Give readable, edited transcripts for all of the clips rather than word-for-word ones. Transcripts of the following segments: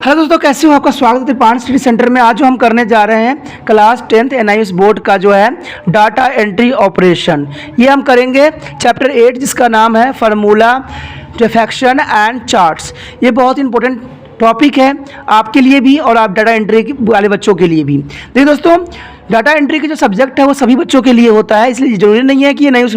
Hello दोस्तों, कैसे हो? आपका स्वागत है त्रिपाण स्टडी सेंटर में। आज जो हम करने जा रहे हैं क्लास 10th NIOS बोर्ड का जो है डाटा एंट्री ऑपरेशन, ये हम करेंगे चैप्टर 8 जिसका नाम है फार्मूला डिफेक्शन एंड चार्ट्स। ये बहुत इंपॉर्टेंट टॉपिक है आपके लिए भी और आप डाटा एंट्री वाले बच्चों के लिए भी। देखिए दोस्तों, डाटा एंट्री के जो सब्जेक्ट है वो सभी बच्चों के लिए होता है, इसलिए ज़रूरी नहीं है कि NIOS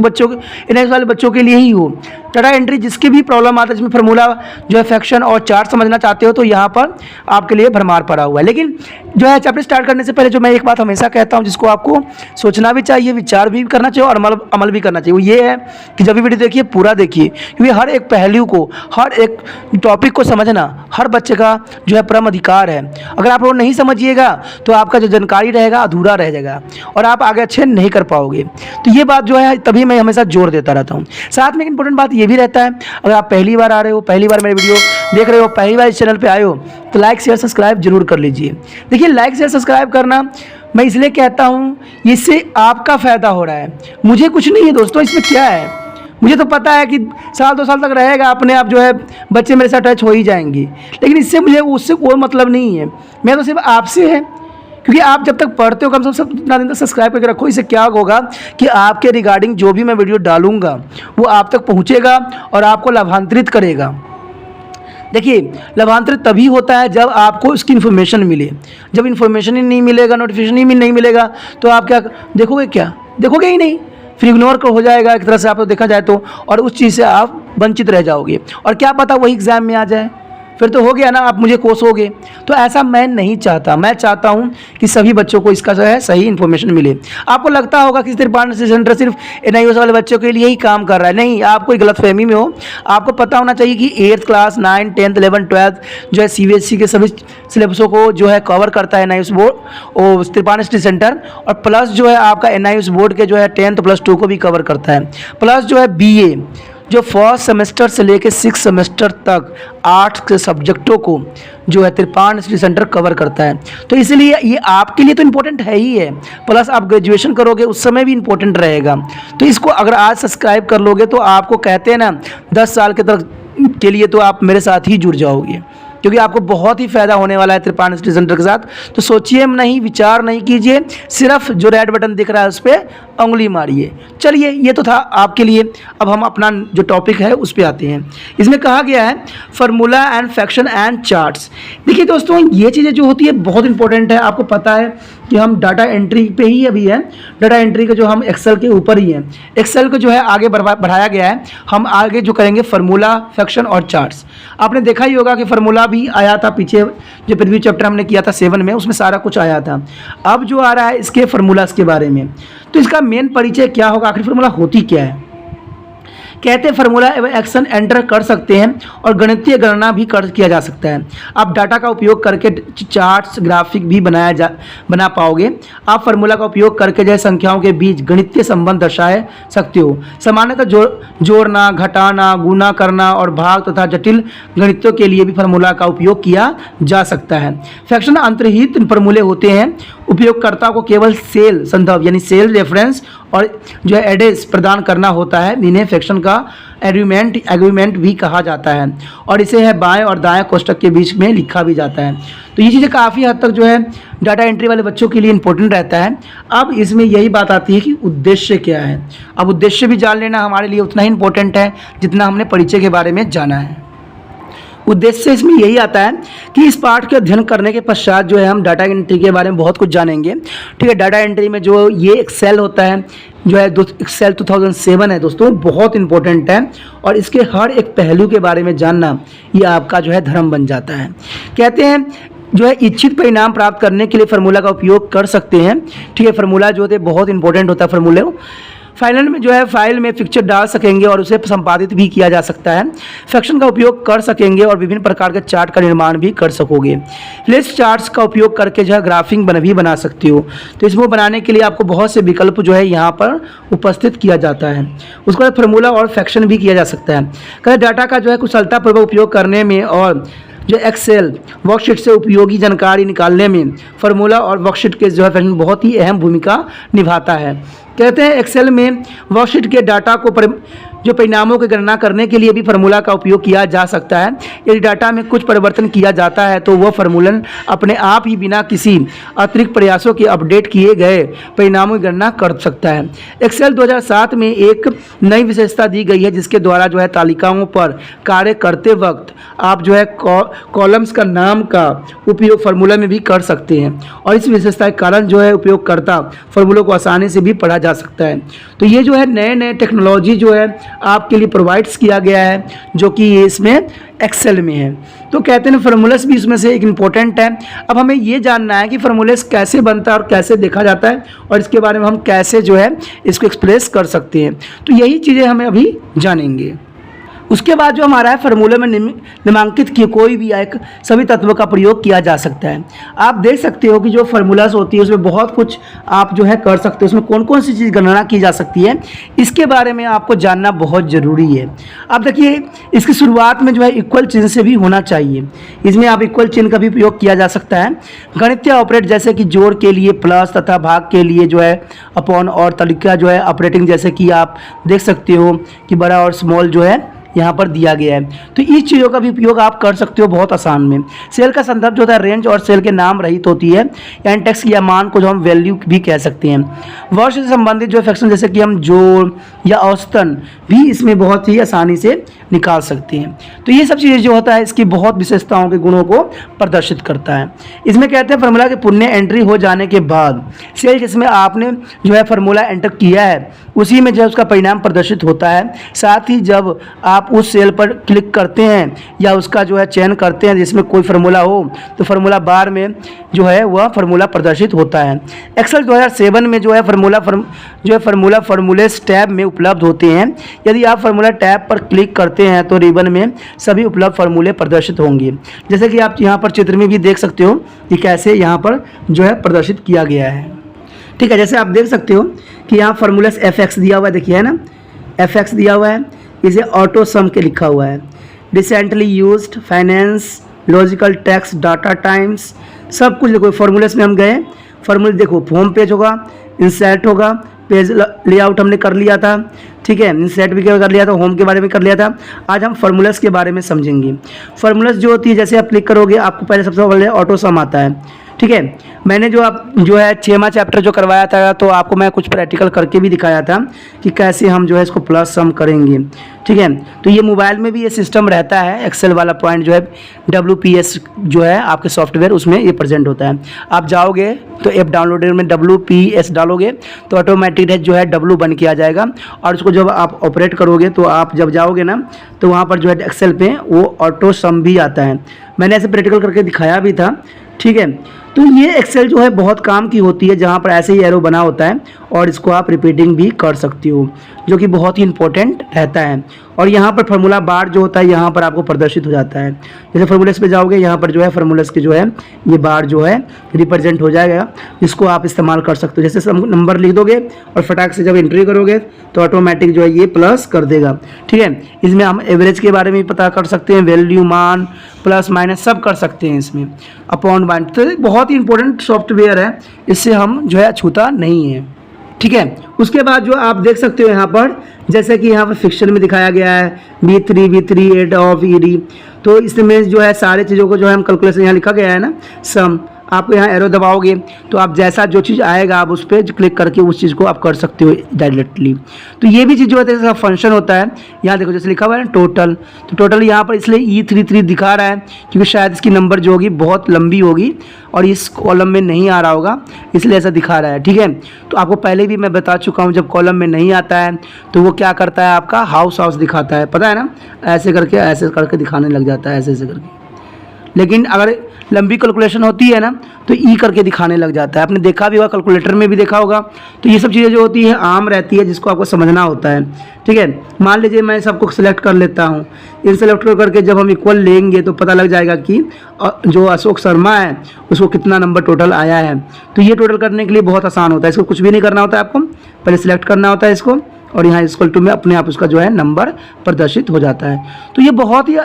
वाले बच्चों के लिए ही हो। डाटा एंट्री जिसकी भी प्रॉब्लम आता है, जिसमें फार्मूला जो है फैक्शन और चार्ट समझना चाहते हो तो यहाँ पर आपके लिए भरमार पड़ा हुआ है। लेकिन जो है चैप्टर स्टार्ट करने से पहले जो मैं एक बात हमेशा कहता हूँ, जिसको आपको सोचना भी चाहिए, विचार भी करना चाहिए और अमल भी करना चाहिए, वो ये है कि जब भी वीडियो देखिए पूरा देखिए, क्योंकि हर एक पहलू को, हर एक टॉपिक को समझना हर बच्चे का जो है परम अधिकार है। अगर आप लोग नहीं समझिएगा तो आपका जो जानकारी रहेगा अधूरा रह जाएगा और आप आगे अच्छे नहीं कर पाओगे। तो ये बात जो है तभी मैं हमेशा जोर देता रहता हूँ। साथ में एक इंपॉर्टेंट बात ये भी रहता है, अगर आप पहली बार आ रहे हो, पहली बार मेरे वीडियो देख रहे हो, पहली बार इस चैनल पे आए हो तो लाइक शेयर सब्सक्राइब जरूर कर लीजिए। देखिए, लाइक शेयर सब्सक्राइब करना मैं इसलिए कहता हूँ, इससे आपका फ़ायदा हो रहा है, मुझे कुछ नहीं है दोस्तों। इसमें क्या है, मुझे तो पता है कि साल 2 साल तक रहेगा, अपने आप जो है बच्चे मेरे साथ टच हो ही जाएंगे, लेकिन इससे मुझे उससे कोई मतलब नहीं है। मैं तो सिर्फ आपसे है, क्योंकि आप जब तक पढ़ते हो कम से कम इतना दिन तक सब्सक्राइब करके रखो। इससे क्या होगा कि आपके रिगार्डिंग जो भी मैं वीडियो डालूंगा वो आप तक पहुंचेगा और आपको लाभांतरित करेगा। देखिए, लाभांतरित तभी होता है जब आपको उसकी इन्फॉर्मेशन मिले। जब इन्फॉर्मेशन ही नहीं मिलेगा, नोटिफिकेशन ही नहीं मिलेगा तो आप क्या देखोगे? क्या देखोगे ही नहीं, फिर इग्नोर हो जाएगा एक तरह से आप देखा जाए तो, और उस चीज़ से आप वंचित रह जाओगे और क्या पता वही एग्ज़ाम में आ जाए, फिर तो हो गया ना, आप मुझे कोसोगे। तो ऐसा मैं नहीं चाहता। मैं चाहता हूं कि सभी बच्चों को इसका जो है सही इन्फॉर्मेशन मिले। आपको लगता होगा कि त्रिपाण सेंटर सिर्फ NIOS वाले बच्चों के लिए ही काम कर रहा है, नहीं, आप कोई गलतफहमी में हो। आपको पता होना चाहिए कि 8th class 9, 10th, 11th, 12th जो है CBSE के सभी सिलेबसों को जो है कवर करता है NIOS बोर्ड और त्रिपाण सेंटर, और प्लस जो है आपका NIOS बोर्ड के जो है 10th प्लस 2 को भी कवर करता है। प्लस जो है BA जो फर्स्ट सेमेस्टर से लेकर 6th सेमेस्टर तक 8 के सब्जेक्टों को जो है त्रिपाण स्टडी सेंटर कवर करता है। तो इसलिए ये आपके लिए तो इम्पोर्टेंट है ही है, प्लस आप ग्रेजुएशन करोगे उस समय भी इम्पोर्टेंट रहेगा। तो इसको अगर आज सब्सक्राइब कर लोगे तो आपको कहते हैं ना 10 साल के लिए तो आप मेरे साथ ही जुड़ जाओगे, क्योंकि आपको बहुत ही फ़ायदा होने वाला है त्रिपाण स्टडी सेंटर के साथ। तो सोचिए नहीं, विचार नहीं कीजिए, सिर्फ जो रेड बटन दिख रहा है उस पर उंगली मारिए। चलिए, ये तो था आपके लिए। अब हम अपना जो टॉपिक है उस पर आते हैं। इसमें कहा गया है formula and function and charts. देखिए दोस्तों, ये चीज़ें जो होती है बहुत इंपॉर्टेंट है। आपको पता है कि हम डाटा एंट्री पे ही अभी है, डाटा एंट्री का जो हम एक्सेल के ऊपर ही हैं। एक्सेल को जो है आगे बढ़ाया गया है, हम आगे जो करेंगे फार्मूला, फैक्शन और चार्ट्स। आपने देखा ही होगा कि फार्मूला भी आया था पीछे, जो प्रीवियस चैप्टर हमने किया था 7 में, उसमें सारा कुछ आया था। अब जो आ रहा है इसके फार्मूलास के बारे में, तो इसका मेन परिचय क्या होगा, आखिर फार्मूला होती क्या है। कहते हैं फार्मूला एवं एक्शन एंटर कर सकते हैं और गणितीय गणना भी किया जा सकता है। आप डाटा का उपयोग करके चार्ट्स, ग्राफिक भी बना पाओगे। आप फार्मूला का उपयोग करके जो है संख्याओं के बीच गणितीय संबंध दर्शा सकते हो। सामान्यतः जोड़ना, घटाना, गुणा करना और भाग तथा जटिल गणितों के लिए भी फार्मूला का उपयोग किया जा सकता है। फैक्शन अंतर्निहित फार्मूले होते हैं, उपयोगकर्ता को केवल सेल संदर्भ यानी सेल रेफरेंस और जो है एड्रेस प्रदान करना होता है। इन्हें फैक्शन का एग्रीमेंट भी कहा जाता है और इसे है बाएं और दाएं कोष्ठक के बीच में लिखा भी जाता है। तो ये चीज़ें काफ़ी हद तक जो है डाटा एंट्री वाले बच्चों के लिए इंपॉर्टेंट रहता है। अब इसमें यही बात आती है कि उद्देश्य क्या है। अब उद्देश्य भी जान लेना हमारे लिए उतना ही इंपॉर्टेंट है जितना हमने परिचय के बारे में जाना है। उद्देश्य इसमें यही आता है कि इस पाठ के अध्ययन करने के पश्चात जो है हम डाटा एंट्री के बारे में बहुत कुछ जानेंगे। ठीक है, डाटा एंट्री में जो ये एक्सेल होता है, जो है एक्सेल 2007 है दोस्तों, बहुत इंपॉर्टेंट है और इसके हर एक पहलू के बारे में जानना ये आपका जो है धर्म बन जाता है। कहते हैं जो है इच्छित परिणाम प्राप्त करने के लिए फार्मूला का उपयोग कर सकते हैं। ठीक है, फार्मूला जो होते हैं बहुत इंपॉर्टेंट होता है। फार्मूले फाइनल में जो है फाइल में पिक्चर डाल सकेंगे और उसे संपादित भी किया जा सकता है। फैक्शन का उपयोग कर सकेंगे और विभिन्न प्रकार के चार्ट का निर्माण भी कर सकोगे। फ्लैश चार्ट्स का उपयोग करके जो है ग्राफिंग भी बना सकते हो। तो इसको बनाने के लिए आपको बहुत से विकल्प जो है यहाँ पर उपस्थित किया जाता है। उसके बाद फार्मूला और फैक्शन भी किया जा सकता है। कहते डाटा का जो है कुशलतापूर्वक उपयोग करने में और जो एक्सेल वर्कशीट से उपयोगी जानकारी निकालने में फार्मूला और वर्कशीट के जो है फैक्शन बहुत ही अहम भूमिका निभाता है। कहते हैं एक्सेल में वर्कशीट के डाटा को जो परिणामों की गणना करने के लिए भी फार्मूला का उपयोग किया जा सकता है। यदि डाटा में कुछ परिवर्तन किया जाता है तो वह फार्मूलन अपने आप ही बिना किसी अतिरिक्त प्रयासों के अपडेट किए गए परिणामों की गणना कर सकता है। एक्सेल 2007 में एक नई विशेषता दी गई है जिसके द्वारा जो है तालिकाओं पर कार्य करते वक्त आप जो है कॉलम्स का नाम का उपयोग फार्मूला में भी कर सकते हैं और इस विशेषता के कारण जो है उपयोगकर्ता फार्मूलों को आसानी से भी पढ़ा जा सकता है। तो ये जो है नए नए टेक्नोलॉजी जो है आपके लिए प्रोवाइड्स किया गया है जो कि ये इसमें एक्सेल में है। तो कहते हैं फार्मूलास भी इसमें से एक इम्पोर्टेंट है। अब हमें ये जानना है कि फार्मूलास कैसे बनता है और कैसे देखा जाता है और इसके बारे में हम कैसे जो है इसको एक्सप्रेस कर सकते हैं। तो यही चीज़ें हमें अभी जानेंगे। उसके बाद जो हमारा है फार्मूले में निम्नांकित किए कोई भी एक सभी तत्वों का प्रयोग किया जा सकता है। आप देख सकते हो कि जो फार्मूलास होती है उसमें बहुत कुछ आप जो है कर सकते हो। उसमें कौन कौन सी चीज़ गणना की जा सकती है इसके बारे में आपको जानना बहुत ज़रूरी है। आप देखिए इसकी शुरुआत में जो है इक्वल चिन्ह से भी होना चाहिए। इसमें आप इक्वल चिन्ह का भी प्रयोग किया जा सकता है। गणितीय ऑपरेट जैसे कि जोड़ के लिए प्लस तथा भाग के लिए जो है अपॉन और तरीका जो है ऑपरेटिंग जैसे कि आप देख सकते हो कि बड़ा और स्मॉल जो है यहाँ पर दिया गया है। तो इस चीज़ों का भी उपयोग आप कर सकते हो बहुत आसान में। सेल का संदर्भ जो होता है रेंज और सेल के नाम रहित होती है या इंडेक्स या मान को जो हम वैल्यू भी कह सकते हैं। वर्ष से संबंधित जो फ्रैक्शन जैसे कि हम जोड़ या औसतन भी इसमें बहुत ही आसानी से निकाल सकते हैं। तो ये सब चीज़ें जो होता है इसकी बहुत विशेषताओं के गुणों को प्रदर्शित करता है। इसमें कहते हैं फार्मूला के पुण्य एंट्री हो जाने के बाद सेल जिसमें आपने जो है फार्मूला एंटर किया है उसी में जो है उसका परिणाम प्रदर्शित होता है। साथ ही जब आप उस सेल पर क्लिक करते हैं या उसका जो है चयन करते हैं जिसमें कोई फार्मूला हो तो फार्मूला बार में जो है वह फार्मूला प्रदर्शित होता है। एक्सेल 2007 में जो है फार्मूला फार्मूलेस टैब में उपलब्ध होते हैं। यदि आप फार्मूला टैब पर क्लिक करते हैं तो रिबन में सभी उपलब्ध फार्मूले प्रदर्शित होंगे। जैसे कि आप यहाँ पर चित्र में भी देख सकते हो कि कैसे यहाँ पर जो है प्रदर्शित किया गया है। ठीक है, जैसे आप देख सकते हो कि यहाँ फार्मूलेस FX दिया हुआ है, देखिए है ना, FX दिया हुआ है, इसे ऑटो सम के लिखा हुआ है। Recently used, finance, logical text, data times, सब कुछ देखो। फार्मूलेस में हम गए, फार्मूले देखो होम पेज होगा, इंसर्ट होगा, पेज लेआउट हमने कर लिया था, ठीक है, इंसर्ट भी कर लिया था, होम के बारे में कर लिया था। आज हम फार्मूलेस के बारे में समझेंगे। फार्मूलेस जो होती है जैसे आप क्लिक करोगे आपको पहले सबसे पहले ऑटो सम आता है। ठीक है, मैंने जो है 6वां चैप्टर जो करवाया था तो आपको मैं कुछ प्रैक्टिकल करके भी दिखाया था कि कैसे हम जो है इसको प्लस सम करेंगे। ठीक है, तो ये मोबाइल में भी ये सिस्टम रहता है। एक्सेल वाला पॉइंट जो है WPS जो है आपके सॉफ्टवेयर उसमें ये प्रेजेंट होता है। आप जाओगे तो ऐप डाउनलोडर में WPS डालोगे तो ऑटोमेटिक जो है W बन के आ जाएगा और उसको जब आप ऑपरेट करोगे तो आप जब जाओगे ना तो वहाँ पर जो है एक्सेल पे वो ऑटो सम भी आता है। मैंने ऐसे प्रैक्टिकल करके दिखाया भी था। ठीक है, तो ये एक्सेल जो है बहुत काम की होती है जहाँ पर ऐसे ही एरो बना होता है और इसको आप रिपीटिंग भी कर सकती हो जो कि बहुत ही इंपॉर्टेंट रहता है। और यहाँ पर फार्मूला बार जो होता है यहाँ पर आपको प्रदर्शित हो जाता है। जैसे फार्मूलेस पे जाओगे यहाँ पर जो है फार्मूलेस के जो है ये बार जो है रिप्रेजेंट हो जाएगा जिसको आप इस्तेमाल कर सकते हो। जैसे नंबर लिख दोगे और फटाक से जब एंट्री करोगे तो ऑटोमेटिक जो है ये प्लस कर देगा। ठीक है, इसमें हम एवरेज के बारे में भी पता कर सकते हैं, वैल्यू, मान, प्लस माइनस सब कर सकते हैं इसमें, अपॉन बाइंड। तो बहुत ही इंपॉर्टेंट सॉफ्टवेयर है, इससे हम जो है अछूता नहीं है। ठीक है, उसके बाद जो आप देख सकते हो यहाँ पर जैसे कि यहाँ पर फिक्शन में दिखाया गया है B3 एड ऑफ ED। तो इसमें जो है सारे चीज़ों को जो है हम कैलकुलेशन यहाँ लिखा गया है ना सम, आपको यहाँ एरो दबाओगे तो आप जैसा जो चीज़ आएगा आप उस पर क्लिक करके उस चीज़ को आप कर सकते हो डायरेक्टली। तो ये भी चीज़ जो है जैसा फंक्शन होता है यहाँ देखो जैसे लिखा हुआ है ना टोटल, तो टोटल यहाँ पर इसलिए E33 दिखा रहा है क्योंकि शायद इसकी नंबर जो होगी बहुत लंबी होगी और इस कॉलम में नहीं आ रहा होगा इसलिए ऐसा दिखा रहा है। ठीक है, तो आपको पहले भी मैं बता चुका हूँ जब कॉलम में नहीं आता है तो वो क्या करता है आपका हाउस दिखाता है, पता है ना, ऐसे करके दिखाने लग जाता है ऐसे करके। लेकिन अगर लंबी कैलकुलेशन होती है ना तो ई करके दिखाने लग जाता है। आपने देखा भी होगा, कैलकुलेटर में भी देखा होगा। तो ये सब चीज़ें जो होती है आम रहती है जिसको आपको समझना होता है। ठीक है, मान लीजिए मैं सबको सिलेक्ट कर लेता हूँ, इन सेलेक्ट करके जब हम इक्वल लेंगे तो पता लग जाएगा कि जो अशोक शर्मा है उसको कितना नंबर टोटल आया है। तो ये टोटल करने के लिए बहुत आसान होता है, इसको कुछ भी नहीं करना होता है, आपको पहले सिलेक्ट करना होता है इसको और यहाँ इक्वल टू में अपने आप उसका जो है नंबर प्रदर्शित हो जाता है। तो ये बहुत ही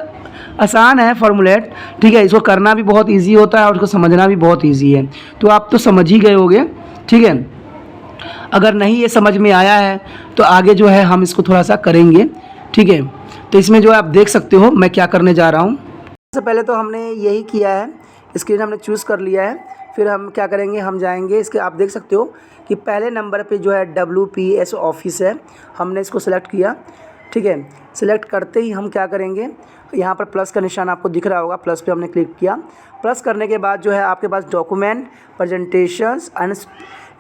आसान है फॉर्मूलेट। ठीक है, इसको करना भी बहुत इजी होता है और उसको समझना भी बहुत इजी है। तो आप तो समझ ही गए होंगे। ठीक है, अगर नहीं ये समझ में आया है तो आगे जो है हम इसको थोड़ा सा करेंगे, ठीक है। तो इसमें जो है आप देख सकते हो मैं क्या करने जा रहा हूँ। सबसे पहले तो हमने यही किया है, स्क्रीन हमने चूज़ कर लिया है। फिर हम क्या करेंगे, हम जाएंगे इसके, आप देख सकते हो कि पहले नंबर पे जो है WPS ऑफिस है, हमने इसको सेलेक्ट किया, ठीक है। सेलेक्ट करते ही हम क्या करेंगे, यहाँ पर प्लस का निशान आपको दिख रहा होगा, प्लस पे हमने क्लिक किया। प्लस करने के बाद जो है आपके पास डॉक्यूमेंट, प्रेजेंटेशंस एंड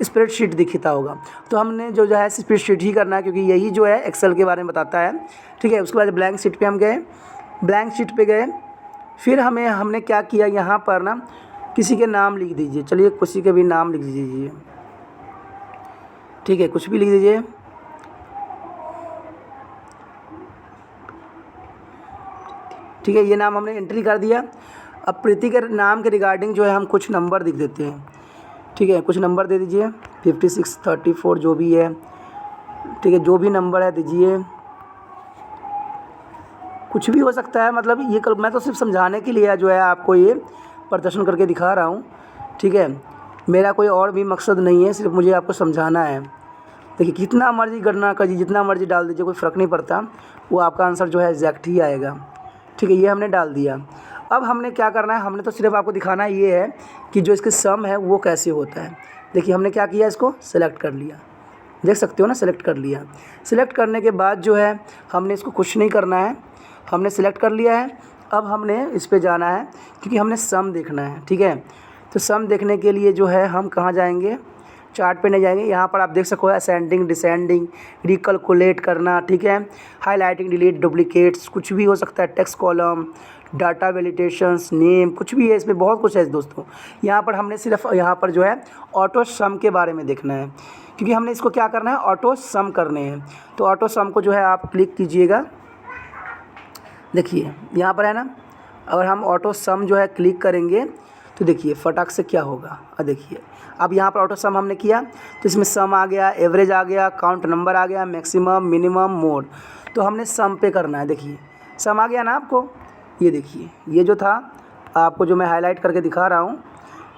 स्प्रेडशीट दिखता होगा। तो हमने जो है स्प्रेडशीट ही करना है, क्योंकि यही जो है एक्सेल के बारे में बताता है, ठीक है। उसके बाद ब्लैंक शीट पे हम गए, ब्लैंक शीट पे गए, फिर हमने क्या किया, यहाँ पर ना किसी के नाम लिख दीजिए। चलिए किसी के भी नाम लिख दीजिए, ठीक है, कुछ भी लिख दीजिए। ठीक है, ये नाम हमने एंट्री कर दिया। अब प्रीति के नाम के रिगार्डिंग जो है हम कुछ नंबर लिख देते हैं, ठीक है। कुछ नंबर दे दीजिए, 56, 34 जो भी है, ठीक है, जो भी नंबर है दीजिए, कुछ भी हो सकता है। मतलब ये मैं तो सिर्फ समझाने के लिए जो है आपको ये प्रदर्शन करके दिखा रहा हूँ, ठीक है। मेरा कोई और भी मकसद नहीं है, सिर्फ मुझे आपको समझाना है। देखिए कितना मर्जी गणना करिए, जितना मर्जी डाल दीजिए, कोई फ़र्क नहीं पड़ता, वो आपका आंसर जो है एग्जैक्ट ही आएगा, ठीक है। ये हमने डाल दिया। अब हमने क्या करना है, हमने तो सिर्फ आपको दिखाना ये है कि जो इसके सम है वो कैसे होता है। देखिए हमने क्या किया, इसको सेलेक्ट कर लिया, देख सकते हो ना, सेलेक्ट कर लिया। सेलेक्ट करने के बाद जो है हमने इसको कुछ नहीं करना है, हमने सेलेक्ट कर लिया है। अब हमने इस पे जाना है, क्योंकि हमने सम देखना है, ठीक है। तो सम देखने के लिए जो है हम कहाँ जाएंगे, चार्ट पे नहीं जाएंगे। यहाँ पर आप देख सको असेंडिंग, डिसेंडिंग, रिकैलकुलेट करना, ठीक है, हाईलाइटिंग, डिलीट, डुप्लीकेट्स, कुछ भी हो सकता है, text column, data validations, name, कुछ भी है, इसमें बहुत कुछ है दोस्तों। यहाँ पर हमने सिर्फ यहाँ पर जो है ऑटो सम के बारे में देखना है, क्योंकि हमने इसको क्या करना है, ऑटो सम करने हैं। तो ऑटो सम को जो है आप क्लिक कीजिएगा, देखिए यहाँ पर है ना। अगर हम ऑटो सम जो है क्लिक करेंगे तो देखिए फटाक से क्या होगा। देखिए अब यहाँ पर ऑटो सम हमने किया तो इसमें सम आ गया, एवरेज आ गया, काउंट नंबर आ गया, मैक्सिमम, मिनिमम, मोड। तो हमने सम पे करना है। देखिए सम आ गया ना आपको, ये देखिए, ये जो था आपको जो मैं हाईलाइट करके दिखा रहा हूँ,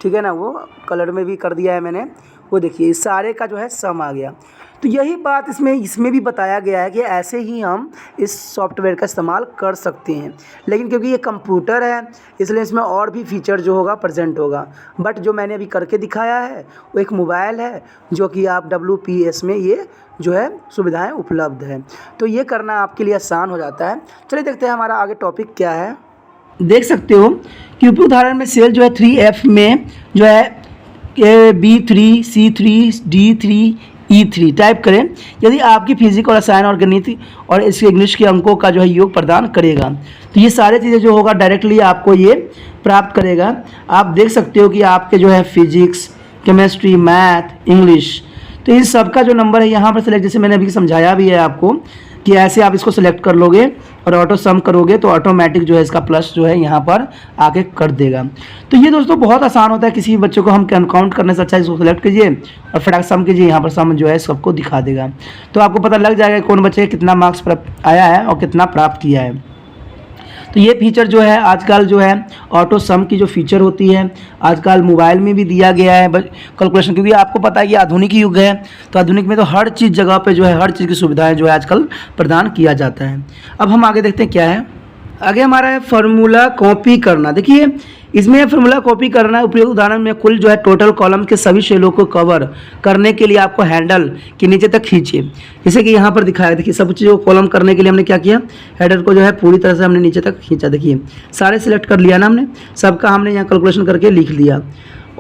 ठीक है ना, वो कलर में भी कर दिया है मैंने, वो देखिए इस सारे का जो है सम आ गया। तो यही बात इसमें भी बताया गया है कि ऐसे ही हम इस सॉफ्टवेयर का इस्तेमाल कर सकते हैं। लेकिन क्योंकि ये कंप्यूटर है इसलिए इसमें और भी फीचर जो होगा प्रेजेंट होगा। बट जो मैंने अभी करके दिखाया है वो एक मोबाइल है, जो कि आप WPS में ये जो है सुविधाएं उपलब्ध हैं। तो ये करना आपके लिए आसान हो जाता है। चलिए देखते हैं हमारा आगे टॉपिक क्या है। देख सकते हो कि उपयुक्त उदाहरण में सेल जो है 3F में जो है B3, C3, D3, E3 type करें यदि आपकी फिजिक्स और रसायन और गणित और इसके इंग्लिश के अंकों का जो है योग प्रदान करेगा। तो ये सारी चीज़ें जो होगा डायरेक्टली आपको ये प्राप्त करेगा। आप देख सकते हो कि आपके जो है फिजिक्स, केमिस्ट्री, मैथ, इंग्लिश, तो इन सब का जो नंबर है यहाँ पर सेलेक्ट, जैसे मैंने अभी समझाया भी है आपको कि ऐसे आप इसको सेलेक्ट कर लोगे और ऑटो सम करोगे तो ऑटोमेटिक जो है इसका प्लस जो है यहाँ पर आके कर देगा। तो ये दोस्तों बहुत आसान होता है, किसी भी बच्चों को हम काउंट करने से अच्छा इसको सेलेक्ट कीजिए और फटाक सम कीजिए, यहाँ पर सम जो है सबको दिखा देगा। तो आपको पता लग जाएगा कौन बच्चे कितना मार्क्स आया है और कितना प्राप्त किया है। तो ये फीचर जो है आजकल जो है ऑटो सम की जो फीचर होती है आजकल मोबाइल में भी दिया गया है कैलकुलेशन, क्योंकि आपको पता है कि आधुनिक युग है। तो आधुनिक में तो हर चीज़ जगह पे जो है हर चीज़ की सुविधाएं जो है आजकल प्रदान किया जाता है। अब हम आगे देखते हैं क्या है। आगे हमारा है फार्मूला कॉपी करना। देखिए इसमें फार्मूला कॉपी करना है। उपयुक्त उदाहरण में कुल जो है टोटल कॉलम के सभी सेलों को कवर करने के लिए आपको हैंडल के नीचे तक खींचिए, जैसे कि यहाँ पर दिखाया। देखिए सब चीज़ों को कॉलम करने के लिए हमने क्या किया, हेडर को जो है पूरी तरह से हमने नीचे तक खींचा। देखिए सारे सिलेक्ट कर लिया ना हमने, सबका हमने यहाँ कैलकुलेशन करके लिख लिया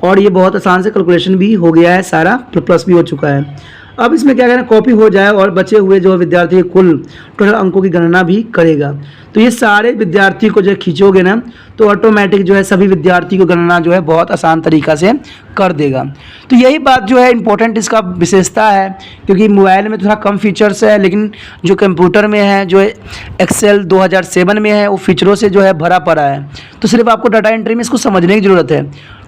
और ये बहुत आसान से कैलकुलेशन भी हो गया है, सारा प्लस भी हो चुका है। अब इसमें क्या करना, कॉपी हो जाए और बचे हुए जो विद्यार्थी कुल टोटल अंकों की गणना भी करेगा। तो ये सारे विद्यार्थी को जो खींचोगे ना तो ऑटोमेटिक जो है सभी विद्यार्थी को गणना जो है बहुत आसान तरीक़ा से कर देगा। तो यही बात जो है इम्पोर्टेंट इसका विशेषता है, क्योंकि मोबाइल में थोड़ा कम फीचर्स है, लेकिन जो कंप्यूटर में है, जो एक्सेल 2007 में है, वो फीचरों से जो है भरा पड़ा है। तो सिर्फ आपको डाटा एंट्री में इसको समझने की ज़रूरत है।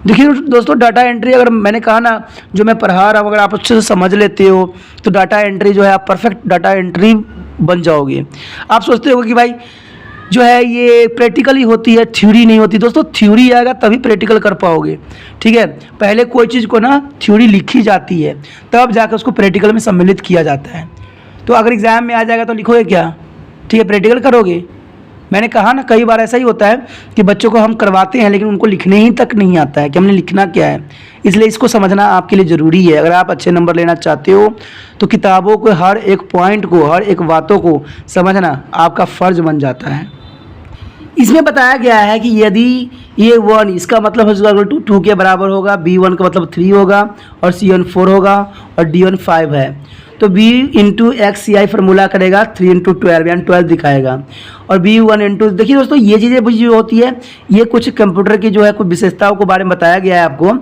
देखिए दोस्तों डाटा एंट्री अगर मैंने कहा ना जो मैं पढ़ा रहा हूँ अगर आप अच्छे से समझ लेते हो तो डाटा एंट्री जो है आप परफेक्ट डाटा एंट्री बन जाओगे। आप सोचते हो कि भाई जो है ये प्रैक्टिकली होती है, थ्योरी नहीं होती दोस्तों। थ्योरी आएगा तभी प्रैक्टिकल कर पाओगे, ठीक है। पहले कोई चीज़ को ना थ्योरी लिखी जाती है, तब जाकर उसको प्रैक्टिकल में सम्मिलित किया जाता है। तो अगर एग्ज़ाम में आ जाएगा तो लिखोगे क्या, ठीक है, प्रैक्टिकल करोगे। मैंने कहा ना कई बार ऐसा ही होता है कि बच्चों को हम करवाते हैं लेकिन उनको लिखने ही तक नहीं आता है कि हमने लिखना क्या है। इसलिए इसको समझना आपके लिए ज़रूरी है। अगर आप अच्छे नंबर लेना चाहते हो तो किताबों को हर एक पॉइंट को, हर एक बातों को समझना आपका फ़र्ज बन जाता है। इसमें बताया गया है कि यदि ये 1 इसका मतलब है 2 के बराबर होगा, B1 का मतलब 3 होगा और C1 4 होगा और D1 5 है, तो B into X C I formula करेगा 3 इंटू 12 यानी 12 दिखाएगा। और B1 इंटू, देखिए दोस्तों ये चीज़ें जो होती है ये कुछ कंप्यूटर की जो है कुछ विशेषताओं के बारे में बताया गया है आपको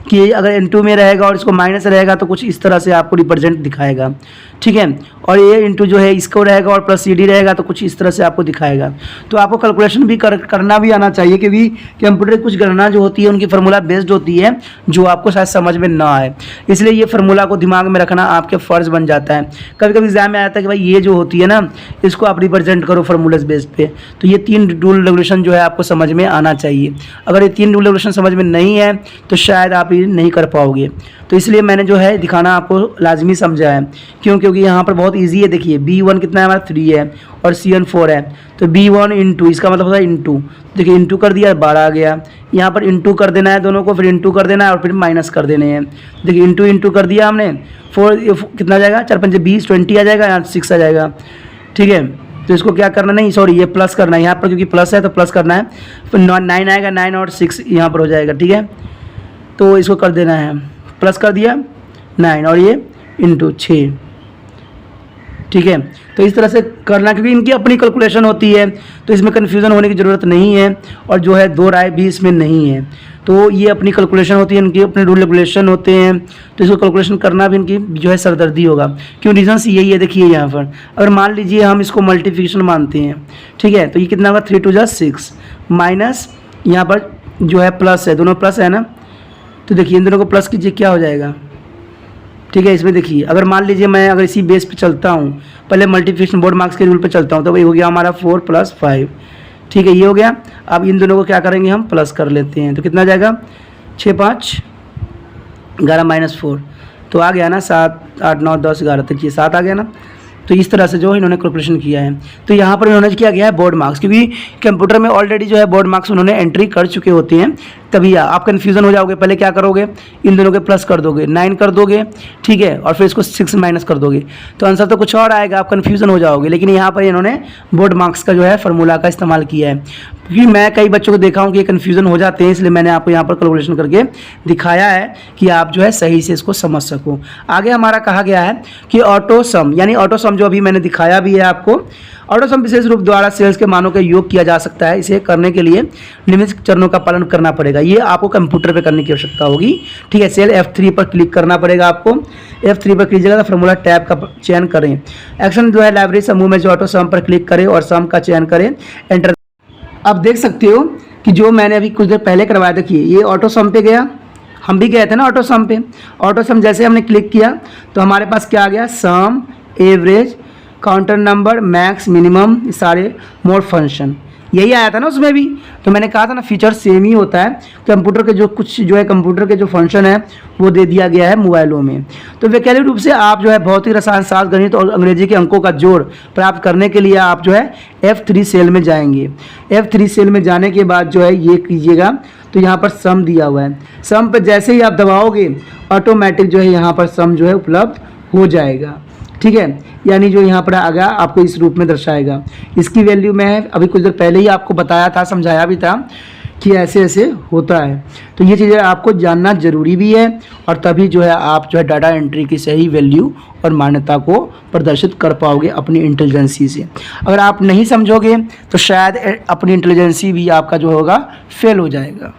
कि अगर इंटू में रहेगा और इसको माइनस रहेगा तो कुछ इस तरह से आपको रिप्रेजेंट दिखाएगा, ठीक है। और ये इंटू जो है इसको रहेगा और प्लस CD रहेगा तो कुछ इस तरह से आपको दिखाएगा। तो आपको कैलकुलेशन भी करना भी आना चाहिए क्योंकि कंप्यूटर की कुछ गणना जो होती है उनकी फार्मूला बेस्ड होती है जो आपको शायद समझ में ना आए, इसलिए ये फार्मूला को दिमाग में रखना आपके फ़र्ज बन जाता है। कभी कभी एग्जाम में आता है कि भाई ये जो होती है ना इसको आप रिप्रेजेंट करो फार्मूला बेस्ड पे, तो ये 3 रूल रेगुलेशन जो है आपको समझ में आना चाहिए। अगर ये 3 रूल रेगुलेशन समझ में नहीं है तो शायद आप ये नहीं कर पाओगे। तो इसलिए मैंने जो है दिखाना आपको लाजमी समझा है, क्योंकि यहाँ पर बहुत ईजी है। देखिए B1 कितना है हमारा 3 है और C1 4 है, तो B1 इंटू इसका मतलब होता है इंटू, देखिए इंटू कर दिया 12 आ गया। यहाँ पर इंटू कर देना है दोनों को, फिर इंटू कर देना है और फिर माइनस कर देने हैं। देखिए इंटू कर दिया हमने, 4 कितना आ जाएगा 4 5 20 20 आ जाएगा, यहाँ 6 आ जाएगा, ठीक है। तो इसको क्या करना, नहीं सॉरी ये प्लस करना है यहाँ पर, क्योंकि प्लस है तो प्लस करना है, फिर 9 आएगा, 9 और 6 यहाँ पर हो जाएगा, ठीक है। तो इसको कर देना है, प्लस कर दिया 9 और ये इंटू 6, ठीक है। तो इस तरह से करना, क्योंकि इनकी अपनी कैलकुलेशन होती है तो इसमें कन्फ्यूज़न होने की ज़रूरत नहीं है और जो है 2 राय भी इसमें नहीं है। तो ये अपनी कैलकुलेशन होती है, इनके अपने रूल रेगुलेशन होते हैं, तो इसको कैलकुलेशन करना भी इनकी जो है सरदर्दी होगा। क्यों, रीजन्स यही है। देखिए यहाँ पर अगर मान लीजिए हम इसको मल्टीप्लिकेशन मानते हैं, ठीक है, तो ये कितना होगा 3 2 जा 6 माइनस यहाँ पर जो है प्लस है, दोनों प्लस है ना, तो देखिए इन दोनों को प्लस कीजिए क्या हो जाएगा, ठीक है। इसमें देखिए अगर मान लीजिए मैं अगर इसी बेस पे चलता हूँ, पहले मल्टीप्लिकेशन बोर्ड मार्क्स के रूल पे चलता हूँ, तो वही हो गया हमारा 4 + 5, ठीक है, ये हो गया। अब इन दोनों को क्या करेंगे हम प्लस कर लेते हैं, तो कितना आ जाएगा 6 5 11 - 4, तो आ गया ना 7 8 9 10 11 तक, ये 7 आ गया ना। तो इस तरह से जो इन्होंने कैलकुलेशन किया है। तो यहाँ पर इन्होंने किया गया है बोर्ड मार्क्स, क्योंकि कंप्यूटर में ऑलरेडी जो है बोर्ड मार्क्स उन्होंने एंट्री कर चुके होते हैं, तभी आप कन्फ्यूज़न हो जाओगे। पहले क्या करोगे, इन दोनों के प्लस कर दोगे, 9 कर दोगे, ठीक है, और फिर इसको 6 माइनस कर दोगे, तो आंसर तो कुछ और आएगा, आप कन्फ्यूज़न हो जाओगे। लेकिन यहाँ पर इन्होंने बोर्ड मार्क्स का जो है फार्मूला का इस्तेमाल किया है, क्योंकि मैं कई बच्चों को देखा हूँ कि ये कन्फ्यूज़न हो जाते हैं, इसलिए मैंने आपको यहाँ पर कैलकुलेशन करके दिखाया है कि आप जो है सही से इसको समझ सको। आगे हमारा कहा गया है कि ऑटो सम, यानी ऑटो सम जो अभी मैंने दिखाया भी है आपको, ऑटो सम विशेष रूप द्वारा सेल्स के मानों का योग किया जा सकता है। इसे करने के लिए निम्नलिखित चरणों का पालन करना पड़ेगा। ये आपको कंप्यूटर पे करने की आवश्यकता होगी, ठीक है। सेल F3 पर क्लिक करना पड़ेगा आपको, F3 पर कीजिएगा तो फार्मूला टैब का चयन करें। एक्शन जो है लाइब्रेरी समूह में जो ऑटो सम पर क्लिक करें और सम का चयन करें, एंटर। आप देख सकते हो कि जो मैंने अभी कुछ देर पहले करवाया, देखिए ये ऑटो सम पे गया, हम भी गए थे ना ऑटो सम पे। ऑटो सम जैसे हमने क्लिक किया तो हमारे पास क्या आ गया, sum, average, counter number, max, minimum, सारे मोड फंक्शन, यही आया था ना उसमें भी। तो मैंने कहा था ना फीचर सेम ही होता है, कंप्यूटर के जो कुछ जो है कंप्यूटर के जो फंक्शन है वो दे दिया गया है मोबाइलों में। तो वैकल्पिक रूप से आप जो है भौतिक, रसायन शास्त्र, गणित और अंग्रेजी के अंकों का जोड़ प्राप्त करने के लिए आप जो है F3 सेल में जाएंगे। F3 सेल में जाने के बाद जो है ये कीजिएगा, तो यहाँ पर सम दिया हुआ है, सम पर जैसे ही आप दबाओगे ऑटोमेटिक जो है यहाँ पर सम जो है उपलब्ध हो जाएगा, ठीक है। यानी जो यहाँ पर आगा आपको इस रूप में दर्शाएगा। इसकी वैल्यू मैं अभी कुछ देर पहले ही आपको बताया था, समझाया भी था कि ऐसे ऐसे होता है। तो ये चीज़ें आपको जानना ज़रूरी भी है, और तभी जो है आप जो है डाटा एंट्री की सही वैल्यू और मान्यता को प्रदर्शित कर पाओगे अपनी इंटेलिजेंसी से। अगर आप नहीं समझोगे तो शायद अपनी इंटेलिजेंसी भी आपका जो होगा फेल हो जाएगा।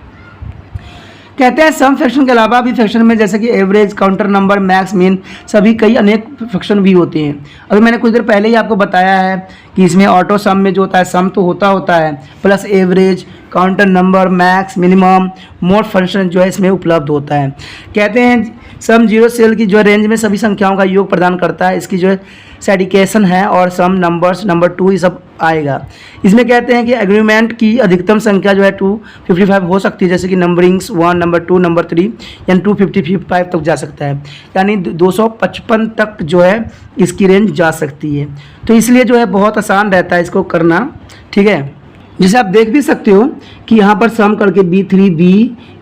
कहते हैं सम फ्रैक्शन के अलावा भी फ्रैक्शन में जैसे कि average, counter number, max, mean, सभी कई अनेक फ्रैक्शन भी होते हैं। अभी मैंने कुछ देर पहले ही आपको बताया है कि इसमें ऑटो सम में जो होता है सम तो होता है, plus average, counter number, max, minimum, mode function जो है इसमें उपलब्ध होता है। कहते हैं सम 0 सेल की जो रेंज में सभी संख्याओं का योग प्रदान करता है। इसकी जो है सिंडिकेशन है और सम नंबर्स नंबर 2 ये सब आएगा। इसमें कहते हैं कि एग्रीमेंट की अधिकतम संख्या जो है 255 हो सकती है, जैसे कि नंबरिंग्स 1, नंबर 2, नंबर 3 यानी 255 तक जा सकता है, यानी 255 तक जो है इसकी रेंज जा सकती है। तो इसलिए जो है बहुत आसान रहता है इसको करना, ठीक है। जिसे आप देख भी सकते हो कि यहाँ पर सम करके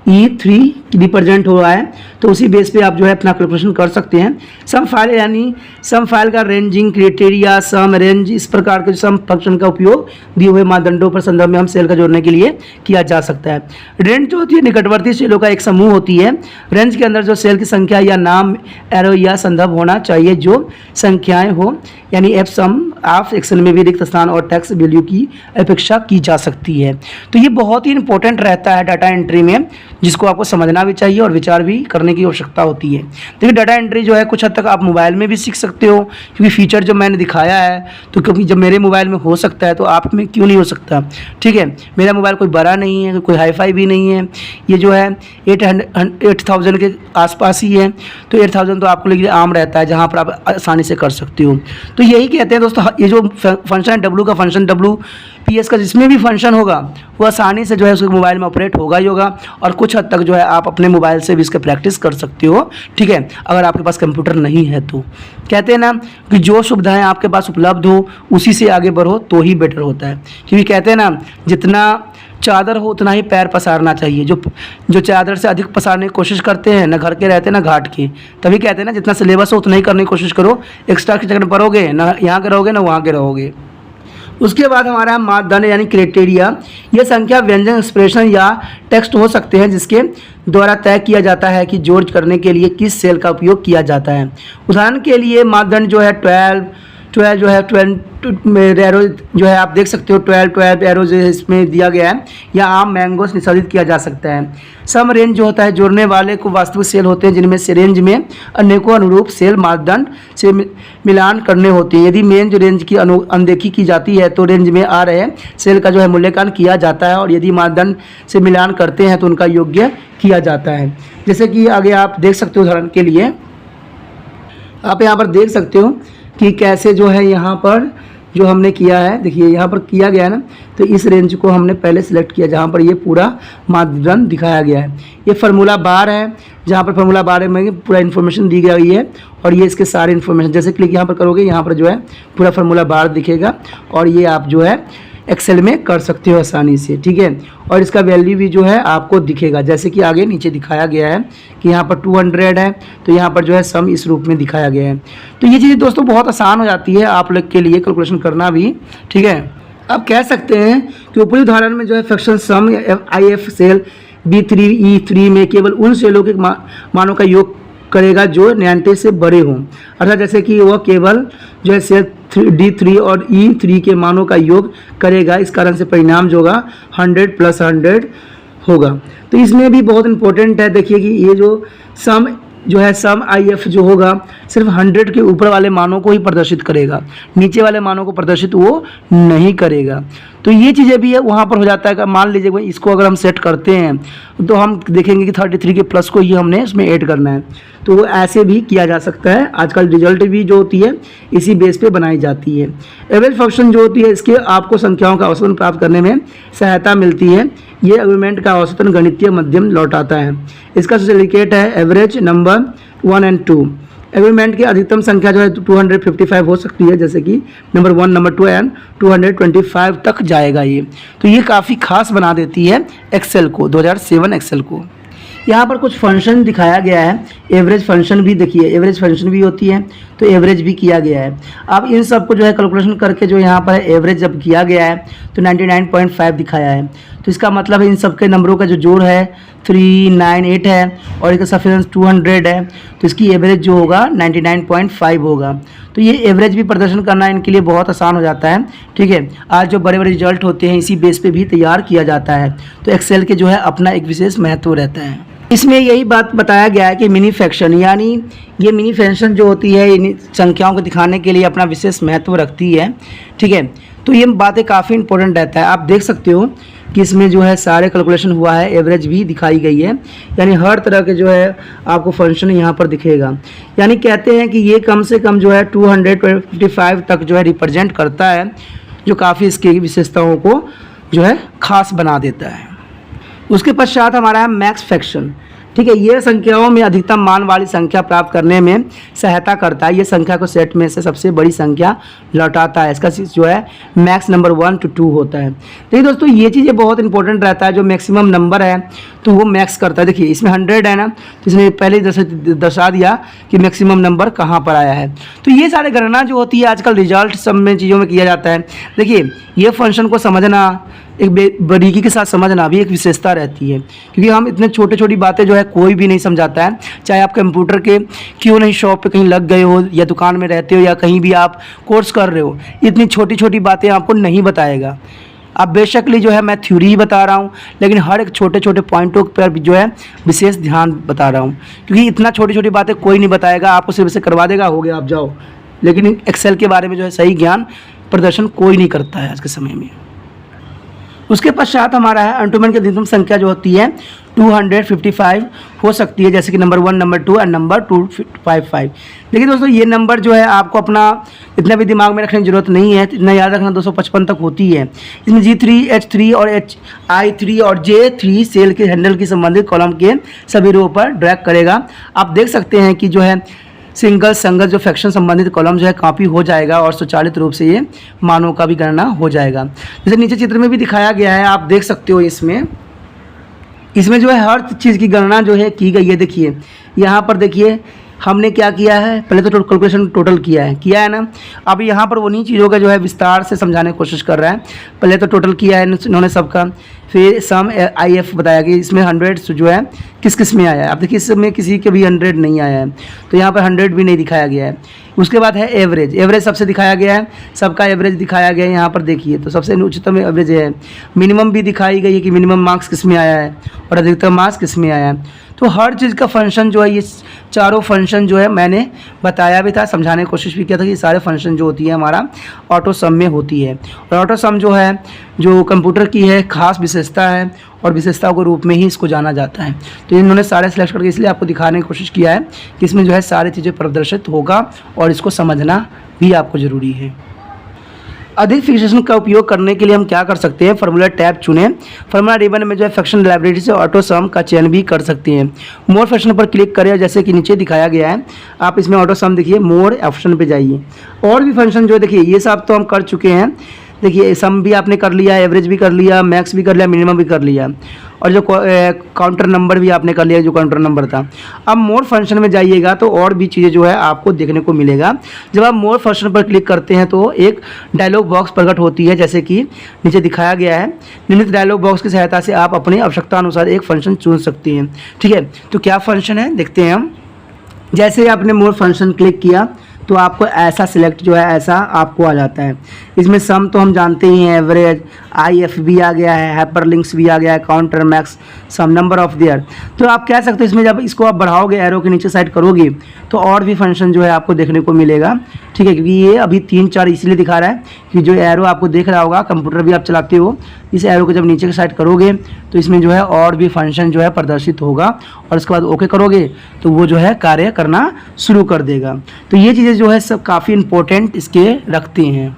B3 रिप्रेजेंट हो रहा है, तो उसी बेस पे आप जो है अपना कैलकुलेशन कर सकते हैं। सम फाइल यानी सम फाइल का रेंजिंग क्राइटेरिया, सम रेंज, इस प्रकार के सम फंक्शन का उपयोग दिए हुए मानदंडों पर संदर्भ में हम सेल का जोड़ने के लिए किया जा सकता है। रेंज जो होती है निकटवर्ती सेलों का एक समूह होती है। रेंज के अंदर जो सेल की संख्या या नाम, एरो या संदर्भ होना चाहिए जो संख्याएं हो, यानी एफ सम ऑफ एक्सेल में भी रिक्त स्थान और टैक्स वैल्यू की अपेक्षा की जा सकती है। तो ये बहुत ही इंपॉर्टेंट रहता है डाटा एंट्री में, जिसको आपको समझना भी चाहिए और विचार भी करने की आवश्यकता होती है। देखिए डाटा एंट्री जो है कुछ हद तक आप मोबाइल में भी सीख सकते हो, क्योंकि फीचर जो मैंने दिखाया है, तो क्योंकि जब मेरे मोबाइल में हो सकता है तो आप में क्यों नहीं हो सकता, ठीक है। मेरा मोबाइल कोई बड़ा नहीं है, कोई हाईफाई भी नहीं है, ये जो है 8000 के आसपास ही है, तो 8000 तो आपके लिए आम रहता है, जहाँ पर आप आसानी से कर सकते हो। तो यही कहते हैं दोस्तों, ये जो फंक्शन डब्ल्यू का फंक्शन WPS का जिसमें भी फंक्शन होगा वो आसानी से जो है उसके मोबाइल में ऑपरेट होगा ही होगा, और कुछ हद तक जो है आप अपने मोबाइल से भी इसके प्रैक्टिस कर सकते हो, ठीक है, अगर आपके पास कंप्यूटर नहीं है तो। कहते हैं ना कि जो सुविधाएं आपके पास उपलब्ध हो उसी से आगे बढ़ो तो ही बेटर होता है, क्योंकि कहते हैं ना जितना चादर हो उतना ही पैर पसारना चाहिए। जो चादर से अधिक पसारने की कोशिश करते हैं, ना घर के रहते ना घाट के। तभी कहते हैं ना जितना सिलेबस हो उतना ही करने की कोशिश करो, एक्स्ट्रा के चक्कर में पढ़ोगे ना यहाँ के रहोगे ना वहाँ के रहोगे। उसके बाद हमारा मापदंड यानी क्राइटेरिया, यह संख्या, व्यंजन, एक्सप्रेशन या टेक्स्ट हो सकते हैं जिसके द्वारा तय किया जाता है कि जोड़ करने के लिए किस सेल का उपयोग किया जाता है। उदाहरण के लिए मापदंड जो है 12 जो है 12 एरो जो है आप देख सकते हो, 12 एरो जो है इसमें दिया गया है, या आम मैंगोस निष्पादित किया जा सकता है। सम रेंज जो होता है जोड़ने वाले को वास्तविक सेल होते हैं जिनमें से रेंज में अनेकों अनुरूप सेल मापदंड से मिलान करने होते हैं। यदि मेन जो रेंज की अनदेखी की जाती है तो रेंज में आ रहे सेल का जो है मूल्यांकन किया जाता है, और यदि मापदंड से मिलान करते हैं तो उनका योग्य किया जाता है। जैसे कि आगे आप देख सकते हो, उदाहरण के लिए आप यहाँ पर देख सकते हो कि कैसे जो है यहाँ पर जो हमने किया है, देखिए यहाँ पर किया गया है ना, तो इस रेंज को हमने पहले सिलेक्ट किया जहाँ पर ये पूरा मापदंड दिखाया गया है। ये फार्मूला बार है, जहाँ पर फार्मूला बार में पूरा इन्फॉर्मेशन दी गई है, और ये इसके सारे इन्फॉर्मेशन, जैसे क्लिक यहाँ पर करोगे यहाँ पर जो है पूरा फार्मूला बार दिखेगा, और ये आप जो है एक्सेल में कर सकते हो आसानी से, ठीक है। और इसका वैल्यू भी जो है आपको दिखेगा, जैसे कि आगे नीचे दिखाया गया है कि यहाँ पर 200 है, तो यहाँ पर जो है सम इस रूप में दिखाया गया है। तो ये चीज़ें दोस्तों बहुत आसान हो जाती है आप लोग के लिए कैलकुलेशन करना भी, ठीक है। अब कह सकते हैं कि ऊपरी उदाहरण में जो है fraction some IF cell B3E3 में केवल उन सेलों के मानों का योग करेगा जो 99 से बड़े हों, अर्थात जैसे कि वह केवल जो है सेल D3 और E3 के मानों का योग करेगा। इस कारण से परिणाम जो होगा 100 + 100 होगा। तो इसमें भी बहुत इंपॉर्टेंट है, देखिए कि ये जो सम जो है सम IF जो होगा सिर्फ 100 के ऊपर वाले मानों को ही प्रदर्शित करेगा, नीचे वाले मानों को प्रदर्शित वो नहीं करेगा। तो ये चीज़ें भी है वहाँ पर हो जाता है कि मान लीजिए भाई इसको अगर हम सेट करते हैं तो हम देखेंगे कि 33 के प्लस को ही हमने इसमें ऐड करना है, तो वो ऐसे भी किया जा सकता है। आजकल रिजल्ट भी जो होती है इसी बेस पे बनाई जाती है। एवरेज फंक्शन जो होती है इसके आपको संख्याओं का औसतन प्राप्त करने में सहायता मिलती है। ये आर्गुमेंट का औसतन गणितीय मध्यम लौटाता है। इसका सिंडिकेट है एवरेज नंबर 1 और 2। एग्रीमेंट की अधिकतम संख्या जो है 255 हो सकती है, जैसे कि नंबर 1, नंबर 2 एंड 225 तक जाएगा ये। तो ये काफ़ी खास बना देती है एक्सेल को, 2007 एक्सेल को। यहाँ पर कुछ फंक्शन दिखाया गया है, एवरेज फंक्शन भी देखिए, एवरेज फंक्शन भी होती है तो एवरेज भी किया गया है। अब इन सब को जो है कैलकुलेशन करके जो यहाँ पर एवरेज जब किया गया है तो 99.5 दिखाया है। तो इसका मतलब है इन सब के नंबरों का जो जोड़ है 398 है और इसका सफिशिएंस 200 है, तो इसकी एवरेज जो होगा 99.5 होगा। तो ये एवरेज भी प्रदर्शन करना इनके लिए बहुत आसान हो जाता है, ठीक है। आज जो बड़े बड़े रिजल्ट होते हैं इसी बेस पे भी तैयार किया जाता है, तो एक्सेल के जो है अपना एक विशेष महत्व रहता है। इसमें यही बात बताया गया है कि मिनी फ्रैक्शन, यानी ये मिनी फ्रैक्शन जो होती है इन संख्याओं को दिखाने के लिए अपना विशेष महत्व रखती है, ठीक है। तो ये बातें काफ़ी इंपॉर्टेंट रहता है। आप देख सकते हो कि इसमें जो है सारे कैलकुलेशन हुआ है, एवरेज भी दिखाई गई है, यानी हर तरह के जो है आपको फंक्शन यहाँ पर दिखेगा। यानी कहते हैं कि ये कम से कम जो है 255 तक जो है रिप्रेजेंट करता है, जो काफ़ी इसकी विशेषताओं को जो है खास बना देता है। उसके पश्चात हमारा है मैक्स फ्रैक्शन। ठीक है, ये संख्याओं में अधिकतम मान वाली संख्या प्राप्त करने में सहायता करता है। ये संख्या को सेट में से सबसे बड़ी संख्या लौटाता है। इसका जो है मैक्स नंबर 1 to 2 होता है। देखिए दोस्तों, ये चीज़ें बहुत इंपॉर्टेंट रहता है। जो मैक्सिमम नंबर है तो वो मैक्स करता है। देखिए इसमें 100 है ना, तो इसने पहले ही दर्शा दिया कि मैक्सिमम नंबर कहाँ पर आया है। तो ये सारे गणना जो होती है आजकल रिजल्ट सब में चीज़ों में किया जाता है। देखिए ये फंक्शन को समझना, एक बारीकी के साथ समझना भी एक विशेषता रहती है, क्योंकि हम इतने छोटे छोटी बातें जो है कोई भी नहीं समझाता है। चाहे आप कंप्यूटर के क्यों नहीं शॉप पे कहीं लग गए हो, या दुकान में रहते हो, या कहीं भी आप कोर्स कर रहे हो, इतनी छोटी छोटी बातें आपको नहीं बताएगा। अब बेशकली जो है मैं थ्योरी ही बता रहा हूँ, लेकिन हर एक छोटे छोटे पॉइंटों पर भी जो है विशेष ध्यान बता रहा हूँ, क्योंकि इतना छोटी छोटी बातें कोई नहीं बताएगा। आपको सिर्फ इसे करवा देगा, हो गया आप जाओ। लेकिन एक्सेल के बारे में जो है सही ज्ञान प्रदर्शन कोई नहीं करता है आज के समय में। उसके पश्चात हमारा है अंटोमेन की अधिकतम संख्या जो होती है 255 हो सकती है, जैसे कि नंबर 1, नंबर 2 और नंबर 255। देखिए दोस्तों, ये नंबर जो है आपको अपना इतना भी दिमाग में रखने की जरूरत नहीं है, इतना याद रखना 255 तक होती है। इसमें G3, H3 और HI3 और J3 सेल के हैंडल की संबंधित कॉलम के सभी रो पर ड्रैग करेगा। आप देख सकते हैं कि जो है सिंगल संगत जो फ्रैक्शन संबंधित कॉलम जो है कॉपी हो जाएगा और स्वचालित रूप से ये मानों का भी गणना हो जाएगा। जैसे नीचे चित्र में भी दिखाया गया है, आप देख सकते हो। इसमें जो है हर चीज़ की गणना जो है की गई है। देखिए यहाँ पर देखिए हमने क्या किया है, पहले तो कैलकुलेशन टोटल किया है ना। अब यहाँ पर उन्हीं चीज़ों का जो है विस्तार से समझाने की कोशिश कर रहा है। पहले तो टोटल किया है इन्होंने सबका, फिर सम IF बताया कि इसमें 100 जो है किस किस में आया है। अब देखिए इसमें किसी के भी 100 नहीं आया है, तो यहाँ पर 100 भी नहीं दिखाया गया है। उसके बाद है एवरेज सबसे दिखाया गया है, सबका एवरेज दिखाया गया है। यहाँ पर देखिए तो सबसे उच्चतम एवरेज है। मिनिमम भी दिखाई गई है कि मिनिमम मार्क्स किस में आया है और अधिकतम मार्क्स किस में आया है। तो हर चीज़ का फंक्शन जो है, ये चारों फंक्शन जो है मैंने बताया भी था, समझाने की कोशिश भी किया था कि सारे फंक्शन जो होती है हमारा ऑटो सम में होती है। और ऑटो सम जो है जो कंप्यूटर की है खास विशेषता है, और विशेषताओं के रूप में ही इसको जाना जाता है। तो इन्होंने सारे सिलेक्ट करके इसलिए आपको दिखाने की कोशिश किया है कि इसमें जो है सारी चीज़ें प्रदर्शित होगा, और इसको समझना भी आपको ज़रूरी है। अधिक फिक्सेशन का उपयोग करने के लिए हम क्या कर सकते हैं, फार्मूला टैब चुनें। फार्मूला रिबन में जो है फ्रैक्शन लाइब्रेरी से ऑटो सम का चयन भी कर सकते हैं। मोर फ्रैक्शन पर क्लिक करें, जैसे कि नीचे दिखाया गया है। आप इसमें ऑटो सम देखिए, मोर ऑप्शन पे जाइए। और भी फंक्शन जो है देखिए, ये सब तो हम कर चुके हैं। देखिए सम भी आपने कर लिया, एवरेज भी कर लिया, मैक्स भी कर लिया, मिनिमम भी कर लिया, और जो काउंटर नंबर भी आपने कर लिया जो काउंटर नंबर था। अब मोर फंक्शन में जाइएगा तो और भी चीज़ें जो है आपको देखने को मिलेगा। जब आप मोर फंक्शन पर क्लिक करते हैं तो एक डायलॉग बॉक्स प्रकट होती है, जैसे कि नीचे दिखाया गया है। निम्नलिखित डायलॉग बॉक्स की सहायता से आप अपनी आवश्यकता अनुसार एक फंक्शन चुन सकते हैं। ठीक है, तो क्या फंक्शन है देखते हैं हम। जैसे आपने मोर फंक्शन क्लिक किया तो आपको ऐसा सिलेक्ट जो है ऐसा आपको आ जाता है। इसमें सम तो हम जानते ही हैं, एवरेज, IF भी आ गया है, हाइपरलिंक्स भी आ गया है, counter, max, sum, number of there. तो आप कह सकते हो इसमें जब इसको आप बढ़ाओगे, एरो के नीचे साइड करोगे तो और भी फंक्शन जो है आपको देखने को मिलेगा। ठीक है, क्योंकि ये अभी 3-4 इसलिए दिखा रहा है कि जो एरो आपको देख रहा होगा, कंप्यूटर भी आप चलाते हो, इस एरो को जब नीचे की साइड करोगे तो इसमें जो है और भी फंक्शन जो है प्रदर्शित होगा, और उसके बाद ओके करोगे तो वो जो है कार्य करना शुरू कर देगा। तो ये चीज़ें जो है सब काफ़ी इंपॉर्टेंट इसके रखते हैं।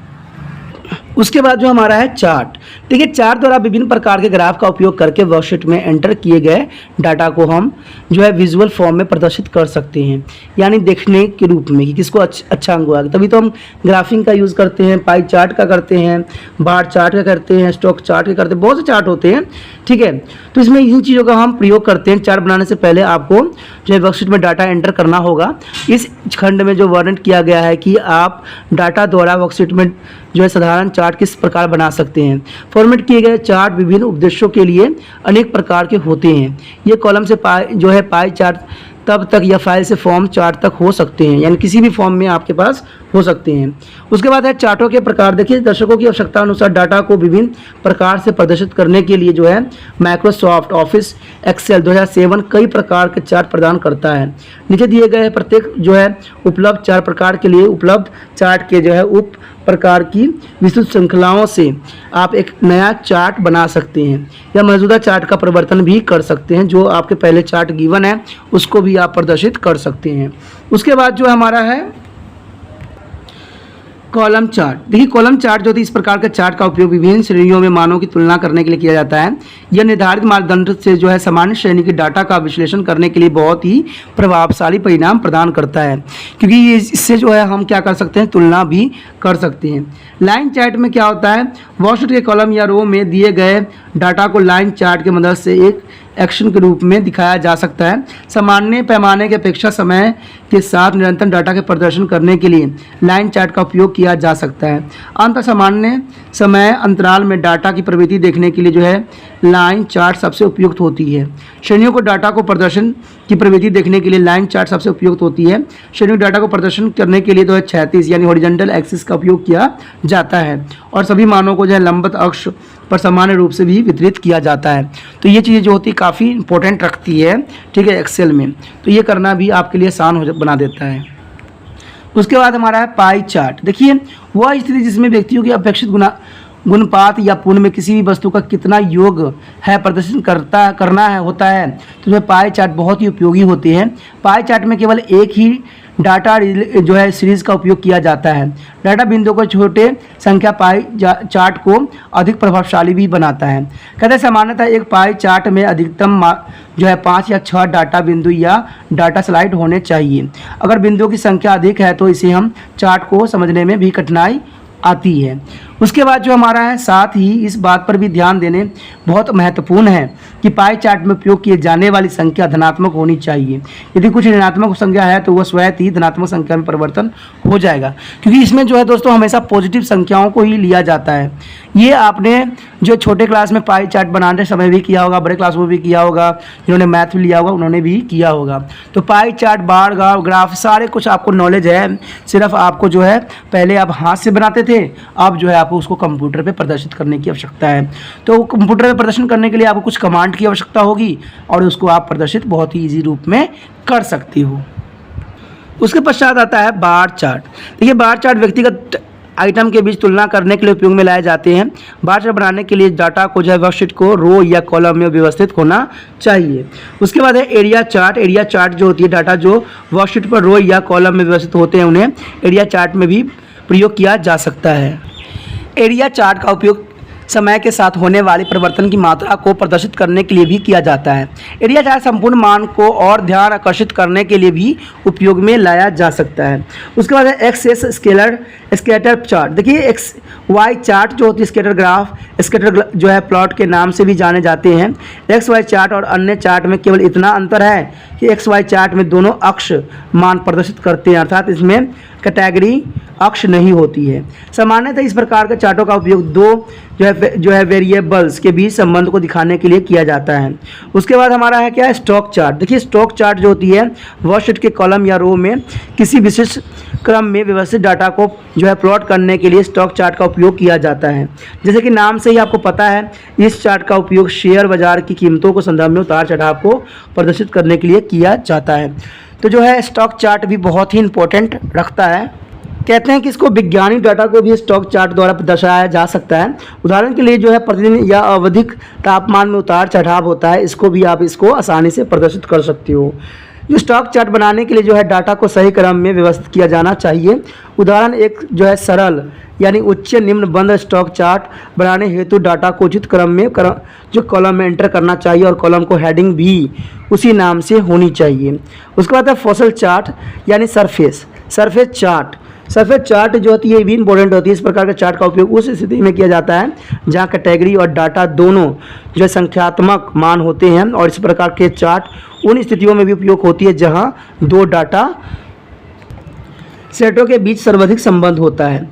उसके बाद जो हमारा है चार्ट। देखिए चार्ट द्वारा विभिन्न प्रकार के ग्राफ का उपयोग करके वर्कशीट में एंटर किए गए डाटा को हम जो है विजुअल फॉर्म में प्रदर्शित कर सकते हैं, यानी देखने के रूप में कि किसको अच्छा अंक हुआ। तभी तो हम ग्राफिंग का यूज़ करते हैं, पाई चार्ट का करते हैं, बार चार्ट का करते हैं, स्टॉक चार्ट का करते हैं, बहुत से चार्ट होते हैं। ठीक है, तो इसमें इन चीज़ों का हम प्रयोग करते हैं। चार्ट बनाने से पहले आपको जो है वर्कशीट में डाटा एंटर करना होगा। इस खंड में जो वर्णन किया गया है कि आप डाटा द्वारा वर्कशीट में जो है साधारण चार्ट किस प्रकार बना सकते हैं। फॉर्मेट किए गए चार्ट विभिन्न उद्देश्यों के लिए अनेक प्रकार के होते हैं। ये कॉलम से जो है पाई चार्ट तब तक या फाइल से फॉर्म चार्ट तक हो सकते हैं, यानी किसी भी फॉर्म में आपके पास हो सकते हैं। उसके बाद है चार्टों के प्रकार। देखिए दर्शकों की आवश्यकता अनुसार डाटा को विभिन्न प्रकार से प्रदर्शित करने के लिए जो है माइक्रोसॉफ्ट ऑफिस एक्सेल 2007 कई प्रकार के चार्ट प्रदान करता है। नीचे दिए गए प्रत्येक जो है उपलब्ध चार प्रकार के लिए उपलब्ध चार्ट के जो है उप प्रकार की विस्तृत श्रृंखलाओं से आप एक नया चार्ट बना सकते हैं या मौजूदा चार्ट का परिवर्तन भी कर सकते हैं। जो आपके पहले चार्ट गिवन है उसको भी आप प्रदर्शित कर सकते हैं। उसके बाद जो हमारा है कॉलम चार्ट। देखिए कॉलम चार्ट जो थी इस प्रकार के चार्ट का उपयोग विभिन्न श्रेणियों में मानों की तुलना करने के लिए किया जाता है। यह निर्धारित मानदंड से जो है सामान्य श्रेणी के डाटा का विश्लेषण करने के लिए बहुत ही प्रभावशाली परिणाम प्रदान करता है, क्योंकि ये इससे जो है हम क्या कर सकते हैं, तुलना भी कर सकते हैं। लाइन चार्ट में क्या होता है, वर्कशीट के कॉलम या रो में दिए गए डाटा को लाइन चार्ट की मदद से एक एक्शन के रूप में दिखाया जा सकता है। सामान्य पैमाने की अपेक्षा समय के साथ निरंतर डाटा के प्रदर्शन करने के लिए लाइन चार्ट का उपयोग किया जा सकता है। अंत सामान्य समय अंतराल में डाटा की प्रवृत्ति देखने के लिए जो है लाइन चार्ट सबसे उपयुक्त होती है। श्रेणियों को डाटा को प्रदर्शन की प्रवृत्ति देखने के लिए लाइन चार्ट सबसे उपयुक्त होती है। श्रेणियों डाटा को प्रदर्शन करने के लिए तो है क्षैतिज यानी हॉरिजॉन्टल एक्सिस का उपयोग किया जाता है और सभी मानों को जो है लंबवत अक्ष पर सामान्य रूप से भी वितरित किया जाता है। तो ये चीज़ें जो होती है काफ़ी इंपॉर्टेंट रखती है, ठीक है, एक्सेल में। तो ये करना भी आपके लिए आसान हो बना देता है। उसके बाद हमारा है पाई चार्ट। देखिए वह स्थिति जिसमें व्यक्तियों की अपेक्षित गुणपात या पूर्ण में किसी भी वस्तु का कितना योग है प्रदर्शन करना है होता है, तो उसमें पाई चार्ट बहुत ही उपयोगी होते हैं। पाई चार्ट में केवल एक ही डाटा जो है सीरीज का उपयोग किया जाता है। डाटा बिंदुओं को छोटे संख्या पाई चार्ट को अधिक प्रभावशाली भी बनाता है। कहते हैं सामान्यतः एक पाई चार्ट में अधिकतम जो है 5 या 6 डाटा बिंदु या डाटा स्लाइड होने चाहिए। अगर बिंदुओं की संख्या अधिक है तो इसे हम चार्ट को समझने में भी कठिनाई आती है। उसके बाद जो हमारा है, साथ ही इस बात पर भी ध्यान देने बहुत महत्वपूर्ण है कि पाई चार्ट में उपयोग किए जाने वाली संख्या धनात्मक होनी चाहिए। यदि कुछ ऋणात्मक संख्या है तो वह स्वयं ही धनात्मक संख्या में परिवर्तन हो जाएगा, क्योंकि इसमें जो है दोस्तों हमेशा पॉजिटिव संख्याओं को ही लिया जाता है। ये आपने जो छोटे क्लास में पाई चार्ट बनाने समय भी किया होगा, बड़े क्लास में भी किया होगा, जिन्होंने मैथ भी लिया होगा उन्होंने भी किया होगा। तो पाई चार्ट, बार ग्राफ सारे कुछ आपको नॉलेज है। सिर्फ आपको जो है पहले आप हाथ से बनाते थे, अब जो है आपको उसको कंप्यूटर पे प्रदर्शित करने की आवश्यकता है। तो कंप्यूटर पे प्रदर्शन करने के लिए आपको कुछ कमांड की आवश्यकता होगी और उसको आप प्रदर्शित बहुत ही इजी रूप में कर सकती हो। उसके पश्चात आता है बार चार्ट। देखिए बार चार्ट व्यक्तिगत आइटम के बीच तुलना करने के लिए उपयोग में लाए जाते हैं। बार चार्ट बनाने के लिए डाटा को जो है वर्कशीट को रो या कॉलम में व्यवस्थित होना चाहिए। उसके बाद है एरिया चार्ट। एरिया चार्ट जो होती है, डाटा जो वर्कशीट पर रो या कॉलम में व्यवस्थित होते हैं उन्हें एरिया चार्ट में भी प्रयोग किया जा सकता है। एरिया चार्ट का उपयोग समय के साथ होने वाले परिवर्तन की मात्रा को प्रदर्शित करने के लिए भी किया जाता है। एरिया चार्ट संपूर्ण मान को और ध्यान आकर्षित करने के लिए भी उपयोग में लाया जा सकता है। उसके बाद है एक्स स्कैटर चार्ट। देखिए एक्स वाई चार्ट जो होती है स्कैटर ग्राफ, स्कैटर जो है प्लॉट के नाम से भी जाने जाते हैं। एक्स वाई चार्ट और अन्य चार्ट में केवल इतना अंतर है कि एक्स वाई चार्ट में दोनों अक्ष मान प्रदर्शित करते हैं, अर्थात इसमें कैटेगरी अक्ष नहीं होती है। सामान्यतः इस प्रकार के चार्टों का उपयोग दो जो है वेरिएबल्स के बीच संबंध को दिखाने के लिए किया जाता है। उसके बाद हमारा है क्या है स्टॉक चार्ट। देखिए स्टॉक चार्ट जो होती है वर्कशीट के कॉलम या रो में किसी विशिष्ट क्रम में व्यवस्थित डाटा को जो है प्लॉट करने के लिए स्टॉक चार्ट का उपयोग किया जाता है। जैसे कि नाम से ही आपको पता है, इस चार्ट का उपयोग शेयर बाजार की कीमतों को संदर्भ में उतार चढ़ाव को प्रदर्शित करने के लिए किया जाता है। तो जो है स्टॉक चार्ट भी बहुत ही इंपॉर्टेंट रखता है। कहते हैं कि इसको वैज्ञानिक डाटा को भी स्टॉक चार्ट द्वारा दर्शाया जा सकता है। उदाहरण के लिए जो है प्रतिदिन या आवधिक तापमान में उतार चढ़ाव होता है, इसको भी आप इसको आसानी से प्रदर्शित कर सकते हो। जो स्टॉक चार्ट बनाने के लिए जो है डाटा को सही क्रम में व्यवस्थित किया जाना चाहिए। उदाहरण एक जो है सरल यानी उच्च निम्न बंद स्टॉक चार्ट बनाने हेतु डाटा को उचित क्रम में जो कॉलम में एंटर करना चाहिए और कॉलम को हेडिंग भी उसी नाम से होनी चाहिए। उसके बाद है फॉसल चार्ट यानी सरफेस चार्ट। सरफेस चार्ट जो होती है ये भी इंपॉर्टेंट होती है। इस प्रकार के चार्ट का उपयोग उस स्थिति में किया जाता है जहां कैटेगरी और डाटा दोनों जो संख्यात्मक मान होते हैं, और इस प्रकार के चार्ट उन स्थितियों में भी उपयोग होती है जहां दो डाटा सेटों के बीच सर्वाधिक संबंध होता है।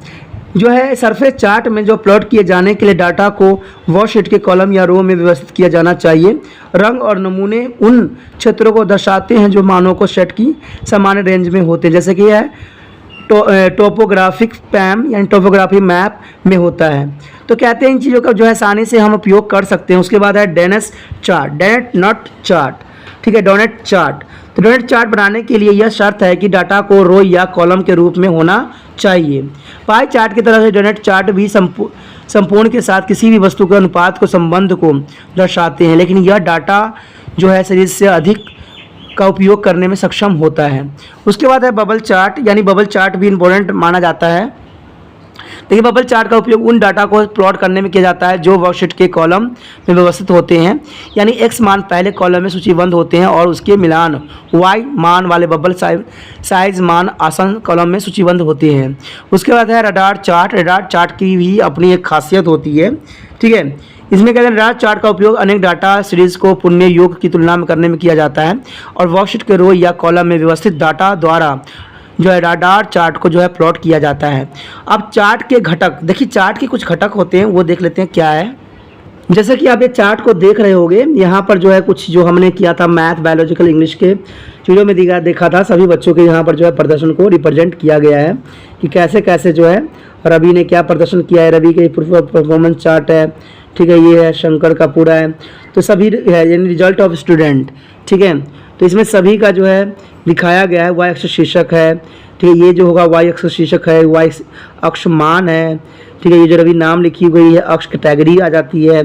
जो है सरफेस चार्ट में जो प्लॉट किए जाने के लिए डाटा को वर्कशीट के कॉलम या रो में व्यवस्थित किया जाना चाहिए। रंग और नमूने उन क्षेत्रों को दर्शाते हैं जो मानों को सेट की सामान्य रेंज में होते हैं, जैसे कि है टोपोग्राफिक पैम यानी टोपोग्राफी मैप में होता है। तो कहते हैं इन चीज़ों का जो है आसानी से हम उपयोग कर सकते हैं। उसके बाद है डेनस चार्ट, डेनेट नॉट चार्ट, ठीक है, डोनेट चार्ट। तो डोनेट चार्ट बनाने के लिए यह शर्त है कि डाटा को रो या कॉलम के रूप में होना चाहिए। पाई चार्ट की तरह से डोनेट चार्ट भी संपूर्ण के साथ किसी भी वस्तु के अनुपात को संबंध को दर्शाते हैं, लेकिन यह डाटा जो है सीरीज से अधिक का उपयोग करने में सक्षम होता है। उसके बाद है बबल चार्ट, यानी बबल चार्ट भी इम्पोर्टेंट माना जाता है। देखिए, बबल चार्ट का उपयोग उन डाटा को प्लॉट करने में किया जाता है जो वर्कशीट के कॉलम में व्यवस्थित होते हैं, यानी एक्स मान पहले कॉलम में सूचीबद्ध होते हैं और उसके मिलान वाई मान वाले बबल साइज मान आसन कॉलम में सूचीबद्ध होते हैं। उसके बाद है रडार चार्ट। रडार चार्ट की भी अपनी एक खासियत होती है, ठीक है। इसमें कहते हैं रडार चार्ट का उपयोग अनेक डाटा सीरीज को पुनः योग की तुलना में करने में किया जाता है और वर्कशीट के रो या कॉलम में व्यवस्थित डाटा द्वारा जो है रडार चार्ट को जो है प्लॉट किया जाता है। अब चार्ट के घटक, देखिए चार्ट के कुछ घटक होते हैं, वो देख लेते हैं क्या है। जैसे कि आप ये चार्ट को देख रहे होंगे, यहाँ पर जो है कुछ जो हमने किया था मैथ, बायोलॉजिकल, इंग्लिश के चीज़ों में देखा था, सभी बच्चों के यहाँ पर जो है प्रदर्शन को रिप्रेजेंट किया गया है कि कैसे कैसे जो है रवि ने क्या प्रदर्शन किया है। रवि के परफॉर्मेंस चार्ट है, ठीक है, ये है शंकर का पूरा है, तो सभी है यानी रिजल्ट ऑफ स्टूडेंट, ठीक है। तो इसमें सभी का जो है दिखाया गया है। वाई अक्ष शीर्षक है, ठीक है, ये जो होगा वाई अक्ष शीर्षक है, वाई अक्ष मान है, ठीक है। ये जो रवि नाम लिखी गई है अक्ष कैटेगरी आ जाती है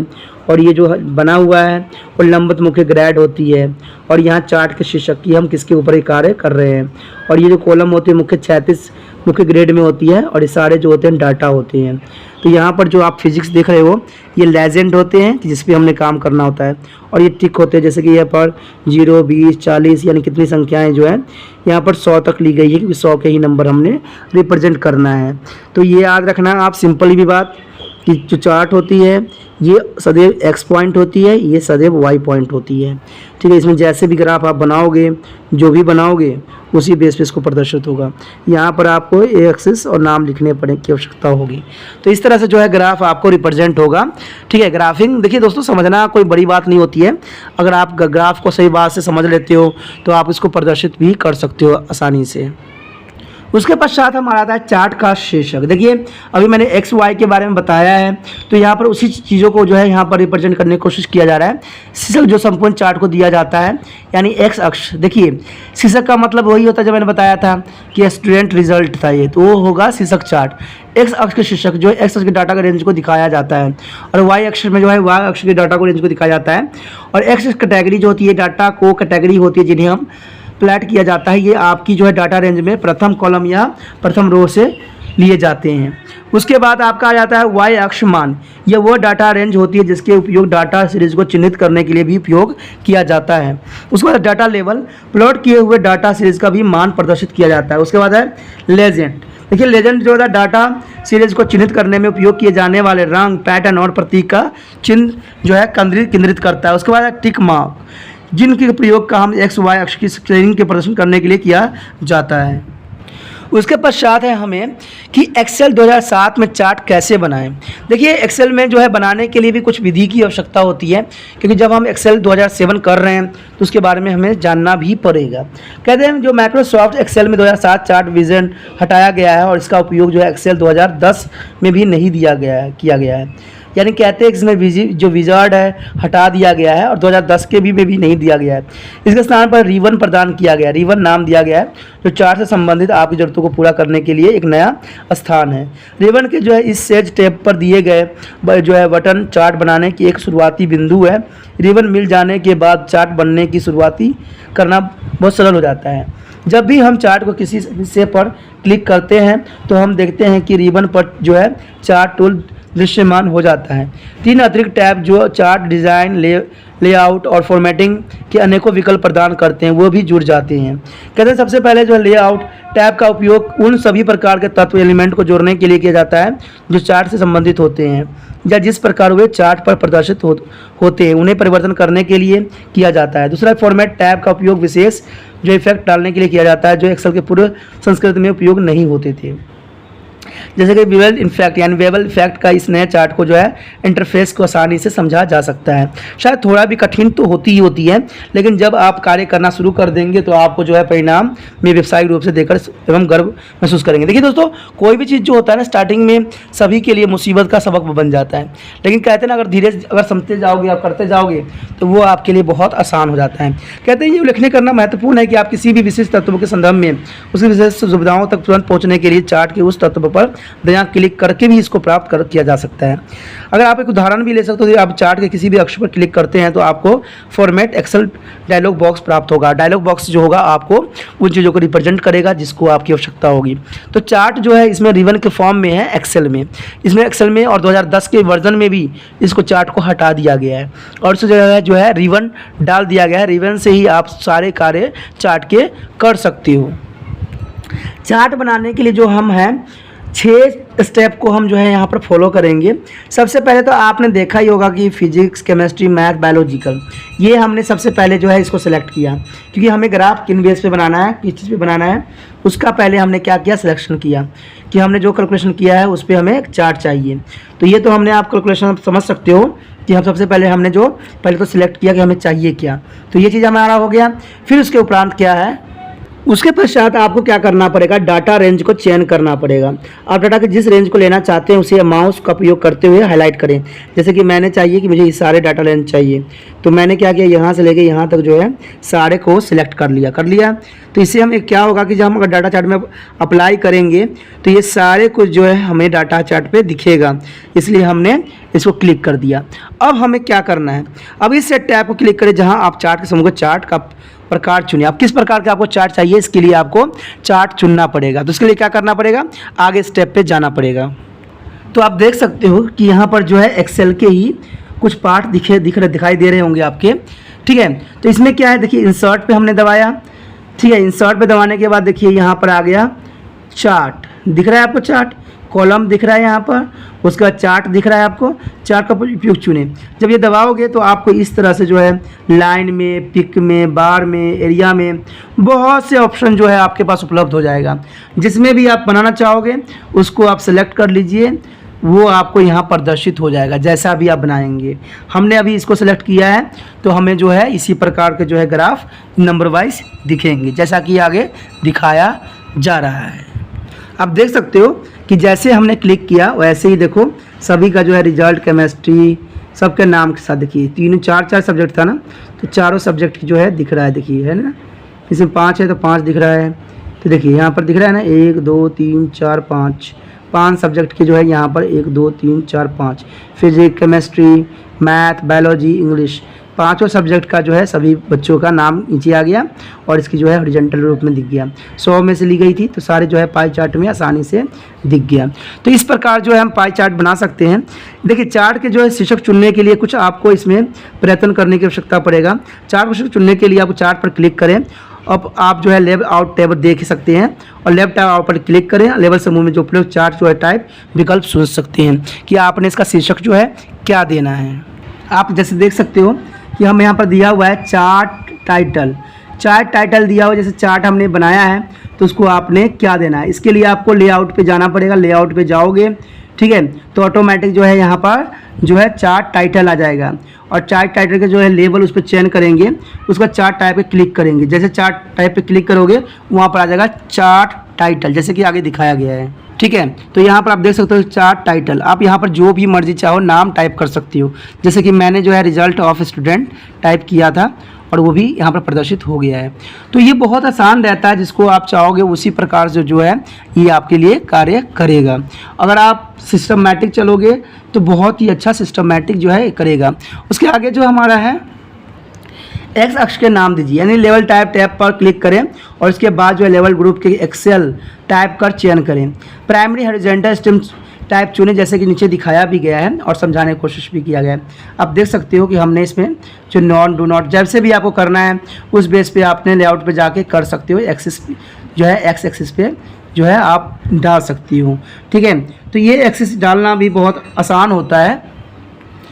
और ये जो बना हुआ है वो लंबवत मुख्य ग्रेड होती है और यहाँ चार्ट के शीर्षक की हम किसके ऊपर कार्य कर रहे हैं और ये जो कॉलम होती है मुख्य 36 मुख्य ग्रेड में होती है और ये सारे जो होते हैं डाटा होते हैं। तो यहाँ पर जो आप फिजिक्स देख रहे हो ये लेजेंड होते हैं जिस पे हमने काम करना होता है और ये टिक होते हैं, जैसे कि यहाँ पर 0, 20, 40 यानी कितनी संख्याएं जो है यहाँ पर 100 तक ली गई है क्योंकि 100 के ही नंबर हमने रिप्रेजेंट करना है। तो ये याद रखना आप सिंपल भी बात कि जो चार्ट होती है ये सदैव एक्स पॉइंट होती है, ये सदैव वाई पॉइंट होती है, ठीक है। इसमें जैसे भी ग्राफ आप बनाओगे, जो भी बनाओगे उसी बेस पे इसको प्रदर्शित होगा। यहाँ पर आपको एक्सिस और नाम लिखने पड़े की आवश्यकता होगी। तो इस तरह से जो है ग्राफ आपको रिप्रेजेंट होगा, ठीक है। ग्राफिंग देखिए दोस्तों समझना कोई बड़ी बात नहीं होती है, अगर आप ग्राफ को सही बात से समझ लेते हो तो आप इसको प्रदर्शित भी कर सकते हो आसानी से। उसके पश्चात हमारा आता है चार्ट का शीर्षक। देखिए अभी मैंने एक्स वाई के बारे में बताया है, तो यहाँ पर उसी चीज़ों को जो है यहाँ पर रिप्रेजेंट करने की कोशिश किया जा रहा है। शीर्षक जो संपूर्ण चार्ट को दिया जाता है यानी एक्स अक्ष, देखिए शीर्षक का मतलब वही होता है जो मैंने बताया था कि स्टूडेंट रिजल्ट था ये, तो वो होगा शीर्षक चार्ट। एक्स अक्ष के शीर्षक जो है एक्स अक्ष के डाटा के रेंज को दिखाया जाता है और वाई अक्ष में जो है वाई अक्ष के डाटा को रेंज को दिखाया जाता है और एक्स कैटेगरी जो होती है डाटा को कैटेगरी होती है जिन्हें हम प्लॉट किया जाता है। ये आपकी जो है डाटा रेंज में प्रथम कॉलम या प्रथम रो से लिए जाते हैं। उसके बाद आपका आ जाता है वाई अक्ष मान, यह वो डाटा रेंज होती है जिसके उपयोग डाटा सीरीज को चिन्हित करने के लिए भी उपयोग किया जाता है। उसके बाद डाटा लेवल, प्लॉट किए हुए डाटा सीरीज का भी मान प्रदर्शित किया जाता है। उसके बाद है लेजेंड। देखिए लेजेंड जो है डाटा सीरीज को चिन्हित करने में उपयोग किए जाने वाले रंग, पैटर्न और प्रतीक का चिन्ह जो है केंद्रित करता है। उसके बाद है टिक मार्क, जिनके प्रयोग का हम एक्स वाई अक्ष की श्रेणी के प्रदर्शन करने के लिए किया जाता है। उसके पश्चात है हमें कि एक्सेल 2007 में चार्ट कैसे बनाएं। देखिए एक्सेल में जो है बनाने के लिए भी कुछ विधि की आवश्यकता होती है, क्योंकि जब हम एक्सेल 2007 कर रहे हैं तो उसके बारे में हमें जानना भी पड़ेगा। कहते हैं जो माइक्रोसॉफ्ट एक्सेल में 2007 चार्ट विजन हटाया गया है और इसका उपयोग जो है एक्सेल 2010 में भी नहीं किया गया है, यानी कहते हैं इसमें जो विजार्ड है हटा दिया गया है और 2010 के भी में भी नहीं दिया गया है। इसके स्थान पर रिवन प्रदान किया गया है, रिवन नाम दिया गया है जो चार्ट से संबंधित आपकी जरूरतों को पूरा करने के लिए एक नया स्थान है। रिवन के जो है इस सेज टैब पर दिए गए जो है बटन चार्ट बनाने की एक शुरुआती बिंदु है। रिवन मिल जाने के बाद चार्ट बनने की शुरुआती करना बहुत सरल हो जाता है। जब भी हम चार्ट को किसी हिस्से पर क्लिक करते हैं तो हम देखते हैं कि रिबन पर जो है चार्ट टूल दृश्यमान हो जाता है। 3 अतिरिक्त टैब जो चार्ट डिज़ाइन, लेआउट और फॉर्मेटिंग के अनेकों विकल्प प्रदान करते हैं वो भी जुड़ जाते हैं। कहते हैं सबसे पहले जो है लेआउट टैब का उपयोग उन सभी प्रकार के तत्व एलिमेंट को जोड़ने के लिए किया जाता है जो चार्ट से संबंधित होते हैं या जिस प्रकार वे चार्ट पर प्रदर्शित होते हैं उन्हें परिवर्तन करने के लिए किया जाता है। दूसरा फॉर्मेट टैब का उपयोग विशेष जो इफेक्ट डालने के लिए किया जाता है जो एक्सेल के पूर्व संस्कृति में उपयोग नहीं होते थे। जैसे कि वेबल इफेक्ट यानी वेबल इफेक्ट का इस नए चार्ट को जो है इंटरफेस को आसानी से समझा जा सकता है। शायद थोड़ा भी कठिन तो होती ही होती है, लेकिन जब आप कार्य करना शुरू कर देंगे तो आपको जो है परिणाम में व्यावसायिक रूप से देखकर एवं गर्व महसूस करेंगे। देखिए दोस्तों, कोई भी चीज़ जो होता है ना स्टार्टिंग में सभी के लिए मुसीबत का सबक बन जाता है, लेकिन कहते हैं ना अगर समझते जाओगे, आप करते जाओगे तो वो आपके लिए बहुत आसान हो जाता है। कहते हैं ये उल्लेखनीय करना महत्वपूर्ण है कि आप किसी भी विशेष तत्व के संदर्भ में उसकी विशेष सुविधाओं तक तुरंत पहुंचने के लिए चार्ट के उस तत्व पर दायां क्लिक करके भी इसको किया जा सकता है। अगर आप एक उदाहरण भी ले सकते हो, तो आप चार्ट के किसी भी अक्ष पर क्लिक करते हैं तो आपको फॉर्मेट एक्सेल डायलॉग बॉक्स प्राप्त होगा। डायलॉग बॉक्स जो होगा आपको उन चीज़ों को रिप्रेजेंट करेगा जिसको आपकी आवश्यकता होगी। तो चार्ट जो है इसमें रिबन के फॉर्म में है एक्सेल में, इसमें एक्सेल में और 2010 के वर्जन में भी इसको चार्ट को हटा दिया गया है और उस जगह जो है रिबन डाल दिया गया है। रिबन से ही आप सारे कार्य चार्ट के कर सकते हो। चार्ट बनाने के लिए जो हम हैं 6 स्टेप को हम जो है यहाँ पर फॉलो करेंगे। सबसे पहले तो आपने देखा ही होगा कि फिजिक्स, केमिस्ट्री, मैथ, बायोलॉजिकल, ये हमने सबसे पहले जो है इसको सेलेक्ट किया, क्योंकि हमें ग्राफ किन बेस पे बनाना है, किस चीज़ पे बनाना है, उसका पहले हमने क्या किया, सिलेक्शन किया कि हमने जो कैलकुलेशन किया है उस पर हमें एक चार्ट चाहिए। तो ये तो हमने आप कैलकुलेशन समझ सकते हो कि हम सबसे पहले हमने जो पहले तो सिलेक्ट किया कि हमें चाहिए क्या, तो ये चीज़ हमारा हो गया। फिर उसके उपरांत क्या है, उसके पश्चात आपको क्या करना पड़ेगा, डाटा रेंज को चयन करना पड़ेगा। आप डाटा के जिस रेंज को लेना चाहते हैं उसे माउस का उपयोग करते हुए हाईलाइट करें। जैसे कि मैंने चाहिए कि मुझे ये सारे डाटा रेंज चाहिए, तो मैंने क्या किया, यहाँ से लेके यहाँ तक जो है सारे को सिलेक्ट कर लिया। तो इससे हमें क्या होगा कि जब हम अगर डाटा चार्ट में अप्लाई करेंगे तो ये सारे कुछ जो है हमें डाटा चार्ट पे दिखेगा, इसलिए हमने इसको क्लिक कर दिया। अब हमें क्या करना है, अब इस टैब को क्लिक करें जहाँ आप चार्ट के समूह को चार्ट का प्रकार चुनिए। आप किस प्रकार का आपको चार्ट चाहिए, इसके लिए आपको चार्ट चुनना पड़ेगा। तो इसके लिए क्या करना पड़ेगा, आगे स्टेप पे जाना पड़ेगा। तो आप देख सकते हो कि यहाँ पर जो है एक्सेल के ही कुछ पार्ट दिखाई दे रहे होंगे आपके, ठीक है। तो इसमें क्या है, देखिए इंसर्ट पे हमने दबाया, ठीक है। इंसर्ट पे दबाने के बाद देखिए यहाँ पर आ गया चार्ट, दिख रहा है आपको चार्ट, कॉलम दिख रहा है यहाँ पर, उसके बाद चार्ट दिख रहा है आपको। चार्ट का उपयोग चुने, जब ये दबाओगे तो आपको इस तरह से जो है लाइन में, पिक में, बार में, एरिया में बहुत से ऑप्शन जो है आपके पास उपलब्ध हो जाएगा। जिसमें भी आप बनाना चाहोगे उसको आप सेलेक्ट कर लीजिए, वो आपको यहाँ प्रदर्शित हो जाएगा जैसा भी आप बनाएंगे। हमने अभी इसको सेलेक्ट किया है तो हमें जो है इसी प्रकार के जो है ग्राफ नंबर वाइज दिखेंगे, जैसा कि आगे दिखाया जा रहा है। आप देख सकते हो कि जैसे हमने क्लिक किया वैसे ही देखो सभी का जो है रिजल्ट, केमिस्ट्री, सबके नाम के साथ देखिए, 4 सब्जेक्ट था ना, तो चारों सब्जेक्ट की जो है दिख रहा है, देखिए है ना। इसमें 5 है तो 5 दिख रहा है, तो देखिए यहाँ पर दिख रहा है ना 1 2 3 4 5 सब्जेक्ट की जो है यहाँ पर 1 2 3 4 5 physics, chemistry, math, biology, English, 5 subject का जो है सभी बच्चों का नाम नीचे आ गया और इसकी जो है हॉरिजॉन्टल रूप में दिख गया। 100 में से ली गई थी तो सारे जो है पाई चार्ट में आसानी से दिख गया। तो इस प्रकार जो है हम पाई चार्ट बना सकते हैं। देखिए चार्ट के जो है शीर्षक चुनने के लिए कुछ आपको इसमें प्रयत्न करने की आवश्यकता पड़ेगा। चार्ट शीर्षक चुनने के लिए आपको चार्ट पर क्लिक करें। अब आप जो है लेवल आउट टैब देख सकते हैं और लेफ्ट टैब आउट पर क्लिक करें। लेवल समूह में जो उपलब्ध चार्ट जो है टाइप विकल्प सोच सकते हैं कि आपने इसका शीर्षक जो है क्या देना है। आप जैसे देख सकते हो कि हम यहाँ पर दिया हुआ है चार्ट टाइटल दिया हुआ, जैसे चार्ट हमने बनाया है तो उसको आपने क्या देना है। इसके लिए आपको लेआउट पे जाना पड़ेगा। लेआउट पे जाओगे, ठीक है, तो ऑटोमेटिक जो है यहाँ पर जो है चार्ट टाइटल आ जाएगा और चार्ट टाइटल के जो है लेबल उस पर चयन करेंगे, उसका चार्ट टाइप पे क्लिक करेंगे। जैसे चार्ट टाइप पे क्लिक करोगे वहाँ पर आ जाएगा चार्ट टाइटल, जैसे कि आगे दिखाया गया है, ठीक है। तो यहाँ पर आप देख सकते हो चार्ट टाइटल। आप यहाँ पर जो भी मर्जी चाहो नाम टाइप कर सकती हो, जैसे कि मैंने जो है रिजल्ट ऑफ स्टूडेंट टाइप किया था और वो भी यहाँ पर प्रदर्शित हो गया है। तो ये बहुत आसान रहता है, जिसको आप चाहोगे उसी प्रकार से जो है ये आपके लिए कार्य करेगा। अगर आप सिस्टमैटिक चलोगे तो बहुत ही अच्छा सिस्टमैटिक जो है करेगा। उसके आगे जो हमारा है एक्स अक्ष के नाम दीजिए, यानी लेवल टाइप टैब पर क्लिक करें और इसके बाद जो है लेवल ग्रुप के एक्सेल टाइप कर चयन करें। प्राइमरी हॉरिजॉन्टल स्ट्रीम टाइप चुने, जैसे कि नीचे दिखाया भी गया है और समझाने की कोशिश भी किया गया है। आप देख सकते हो कि हमने इसमें जो नॉन डू नॉट जैसे भी आपको करना है उस बेस पे आपने लेआउट पे जाके कर सकते हो। एक्सिस जो है एक्स एक्सिस पे जो है आप डाल सकती हो, ठीक है। तो ये एक्सिस डालना भी बहुत आसान होता है।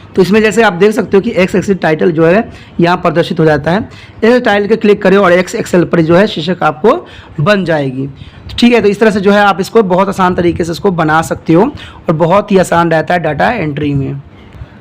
तो इसमें जैसे आप देख सकते हो कि एक्स एक्सेल टाइटल जो है यहाँ प्रदर्शित हो जाता है। एक्स टाइटल के क्लिक करें और एक्स एक्सेल पर जो है शीर्षक आपको बन जाएगी। ठीक है, तो इस तरह से जो है आप इसको बहुत आसान तरीके से इसको बना सकते हो और बहुत ही आसान रहता है डाटा एंट्री में।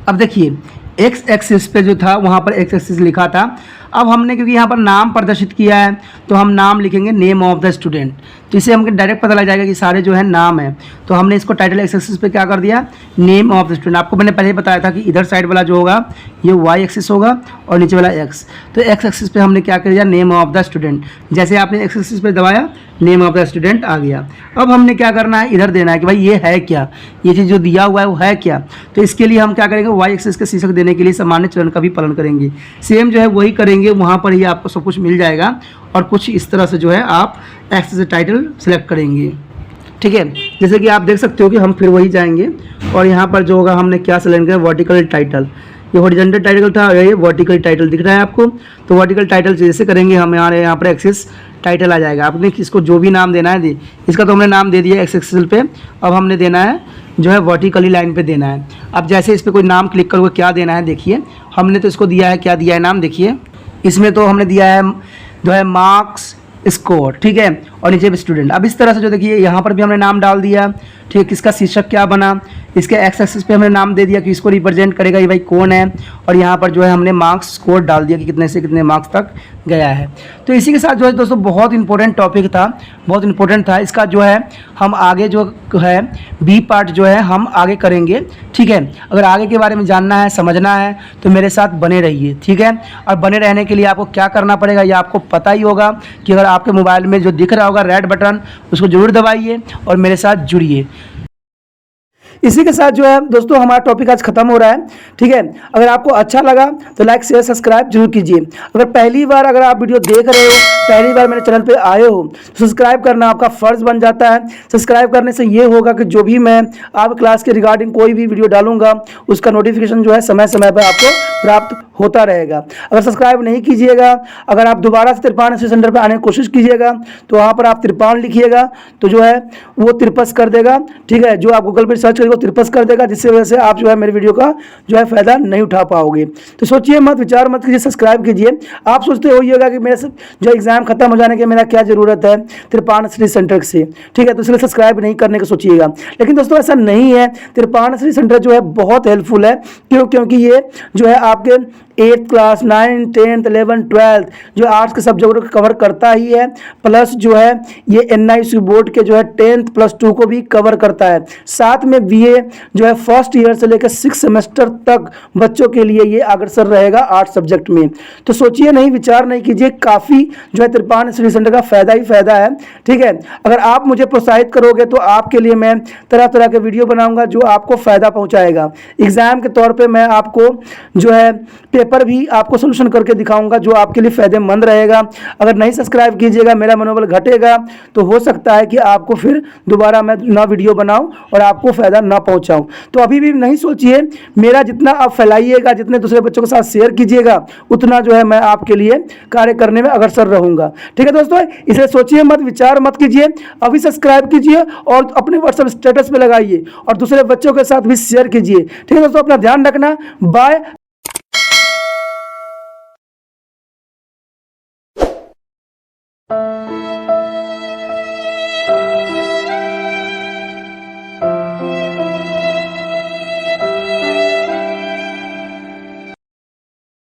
अब देखिए एक्स एक्सिस पे जो था वहाँ पर एक्स एक्सिस लिखा था, अब हमने क्योंकि यहाँ पर नाम प्रदर्शित किया है तो हम नाम लिखेंगे नेम ऑफ द स्टूडेंट, तो इससे हमको डायरेक्ट पता लग जाएगा कि सारे जो है नाम है। तो हमने इसको टाइटल एक्स एक्सिस पे क्या कर दिया, नेम ऑफ द स्टूडेंट। आपको मैंने पहले ही बताया था कि इधर साइड वाला जो होगा ये वाई एक्सिस होगा और नीचे वाला एक्स, तो एक्स एक्सिस पे हमने क्या कर दिया, नेम ऑफ द स्टूडेंट। जैसे आपने एक्स एक्सिस पे दबाया नेम ऑफ द स्टूडेंट आ गया। अब हमने क्या करना है, इधर देना है कि भाई ये है क्या, ये चीज़ जो दिया हुआ है वो है क्या। तो इसके लिए हम क्या करेंगे, वाई एक्सिस के शीर्षक देने के लिए सामान्य चरण का भी पालन करेंगे। सेम जो है वही करेंगे, वहाँ पर ही आपको सब कुछ मिल जाएगा और कुछ इस तरह से जो है आप एक्स से टाइटल सेलेक्ट करेंगे। ठीक है, जैसे कि आप देख सकते हो कि हम फिर वही जाएंगे और यहाँ पर जो होगा हमने क्या सेलेक्ट किया, वर्टिकल टाइटल। ये हॉरिजॉन्टल टाइटल था और ये वर्टिकल टाइटल दिख रहा है आपको। तो वर्टिकल टाइटल जैसे करेंगे हम यहाँ पर एक्सिस टाइटल आ जाएगा। आपने इसको जो भी नाम देना है इसका तो हमने नाम दे दिया एक्स एक्सिस पे। अब हमने देना है जो है वर्टिकली लाइन पे देना है। अब जैसे इस पर कोई नाम क्लिक करोगे क्या देना है, देखिए हमने तो इसको दिया है, क्या दिया है नाम, देखिए इसमें तो हमने दिया है जो है मार्क्स स्कोर, ठीक है, और नीचे भी स्टूडेंट। अब इस तरह से जो देखिए यहाँ पर भी हमने नाम डाल दिया, ठीक है, किसका शीर्षक क्या बना, इसके एक्स एक्सिस पे हमने नाम दे दिया कि इसको रिप्रेजेंट करेगा ये भाई कौन है, और यहाँ पर जो है हमने मार्क्स स्कोर डाल दिया कि कितने से कितने मार्क्स तक गया है। तो इसी के साथ जो है दोस्तों बहुत इंपॉर्टेंट टॉपिक था, बहुत इंपॉर्टेंट था। इसका जो है हम आगे जो है बी पार्ट जो है हम आगे करेंगे, ठीक है। अगर आगे के बारे में जानना है, समझना है तो मेरे साथ बने रहिए, ठीक है। और बने रहने के लिए आपको क्या करना पड़ेगा ये आपको पता ही होगा कि अगर आपके मोबाइल में जो दिख रहा होगा रेड बटन उसको जरूर दबाइए और मेरे साथ जुड़िए। इसी के साथ जो है दोस्तों हमारा टॉपिक आज खत्म हो रहा है, ठीक है। अगर आपको अच्छा लगा तो लाइक शेयर सब्सक्राइब जरूर कीजिए। अगर पहली बार अगर आप वीडियो देख रहे हो, पहली बार मेरे चैनल पे आए हो तो सब्सक्राइब करना आपका फ़र्ज़ बन जाता है। सब्सक्राइब करने से ये होगा कि जो भी मैं आप क्लास के रिगार्डिंग कोई भी वीडियो डालूंगा उसका नोटिफिकेशन जो है समय समय पर आपको प्राप्त होता रहेगा। अगर सब्सक्राइब नहीं कीजिएगा, अगर आप दोबारा से तिरपान सेंटर पर आने की कोशिश कीजिएगा तो वहाँ पर आप तिरपान लिखिएगा तो जो है वो तिरपस कर देगा, ठीक है। जो आप गूगल पर सर्च करेंगे वो तिरपस कर देगा, जिससे वजह से आप जो है मेरे वीडियो का जो है फ़ायदा नहीं उठा पाओगे। तो सोचिए मत, विचार मत कीजिए, सब्सक्राइब कीजिए। आप सोचते होइएगा कि मेरे जो एग्ज़ाम खत्म हो जाने के मेरा क्या ज़रूरत है तिरपान स्टडी सेंटर से, ठीक है, तो इसलिए सब्सक्राइब नहीं करने का सोचिएगा। लेकिन दोस्तों ऐसा नहीं है, तिरपान स्टडी सेंटर जो है बहुत हेल्पफुल है। क्योंकि ये जो है आपके 8th class 9th 10th 11th 12th जो आर्ट्स के सब्जेक्टों को कवर करता ही है, प्लस जो है ये NIC बोर्ड के जो है 10th +2 को भी कवर करता है। साथ में BA जो है फर्स्ट ईयर से लेकर 6 सेमेस्टर तक बच्चों के लिए ये अग्रसर रहेगा आर्ट्स सब्जेक्ट में। तो सोचिए नहीं, विचार नहीं कीजिए, काफ़ी जो है तिरपान स्टडी सेंटर का फ़ायदा ही फ़ायदा है, ठीक है। अगर आप मुझे प्रोत्साहित करोगे तो आपके लिए मैं तरह तरह के वीडियो बनाऊँगा जो आपको फ़ायदा पहुँचाएगा। एग्ज़ाम के तौर पर मैं आपको जो है पेपर भी आपको सोल्यूशन करके दिखाऊंगा जो आपके लिए फ़ायदेमंद रहेगा। अगर नहीं सब्सक्राइब कीजिएगा, मेरा मनोबल घटेगा, तो हो सकता है कि आपको फिर दोबारा मैं ना वीडियो बनाऊं और आपको फ़ायदा ना पहुंचाऊं। तो अभी भी नहीं सोचिए, मेरा जितना आप फैलाइएगा, जितने दूसरे बच्चों के साथ शेयर कीजिएगा, उतना जो है मैं आपके लिए कार्य करने में अग्रसर रहूँगा, ठीक है दोस्तों। इसलिए सोचिए मत, विचार मत कीजिए, अभी सब्सक्राइब कीजिए और अपने व्हाट्सएप स्टेटस पर लगाइए और दूसरे बच्चों के साथ भी शेयर कीजिए, ठीक है दोस्तों। अपना ध्यान रखना, बाय।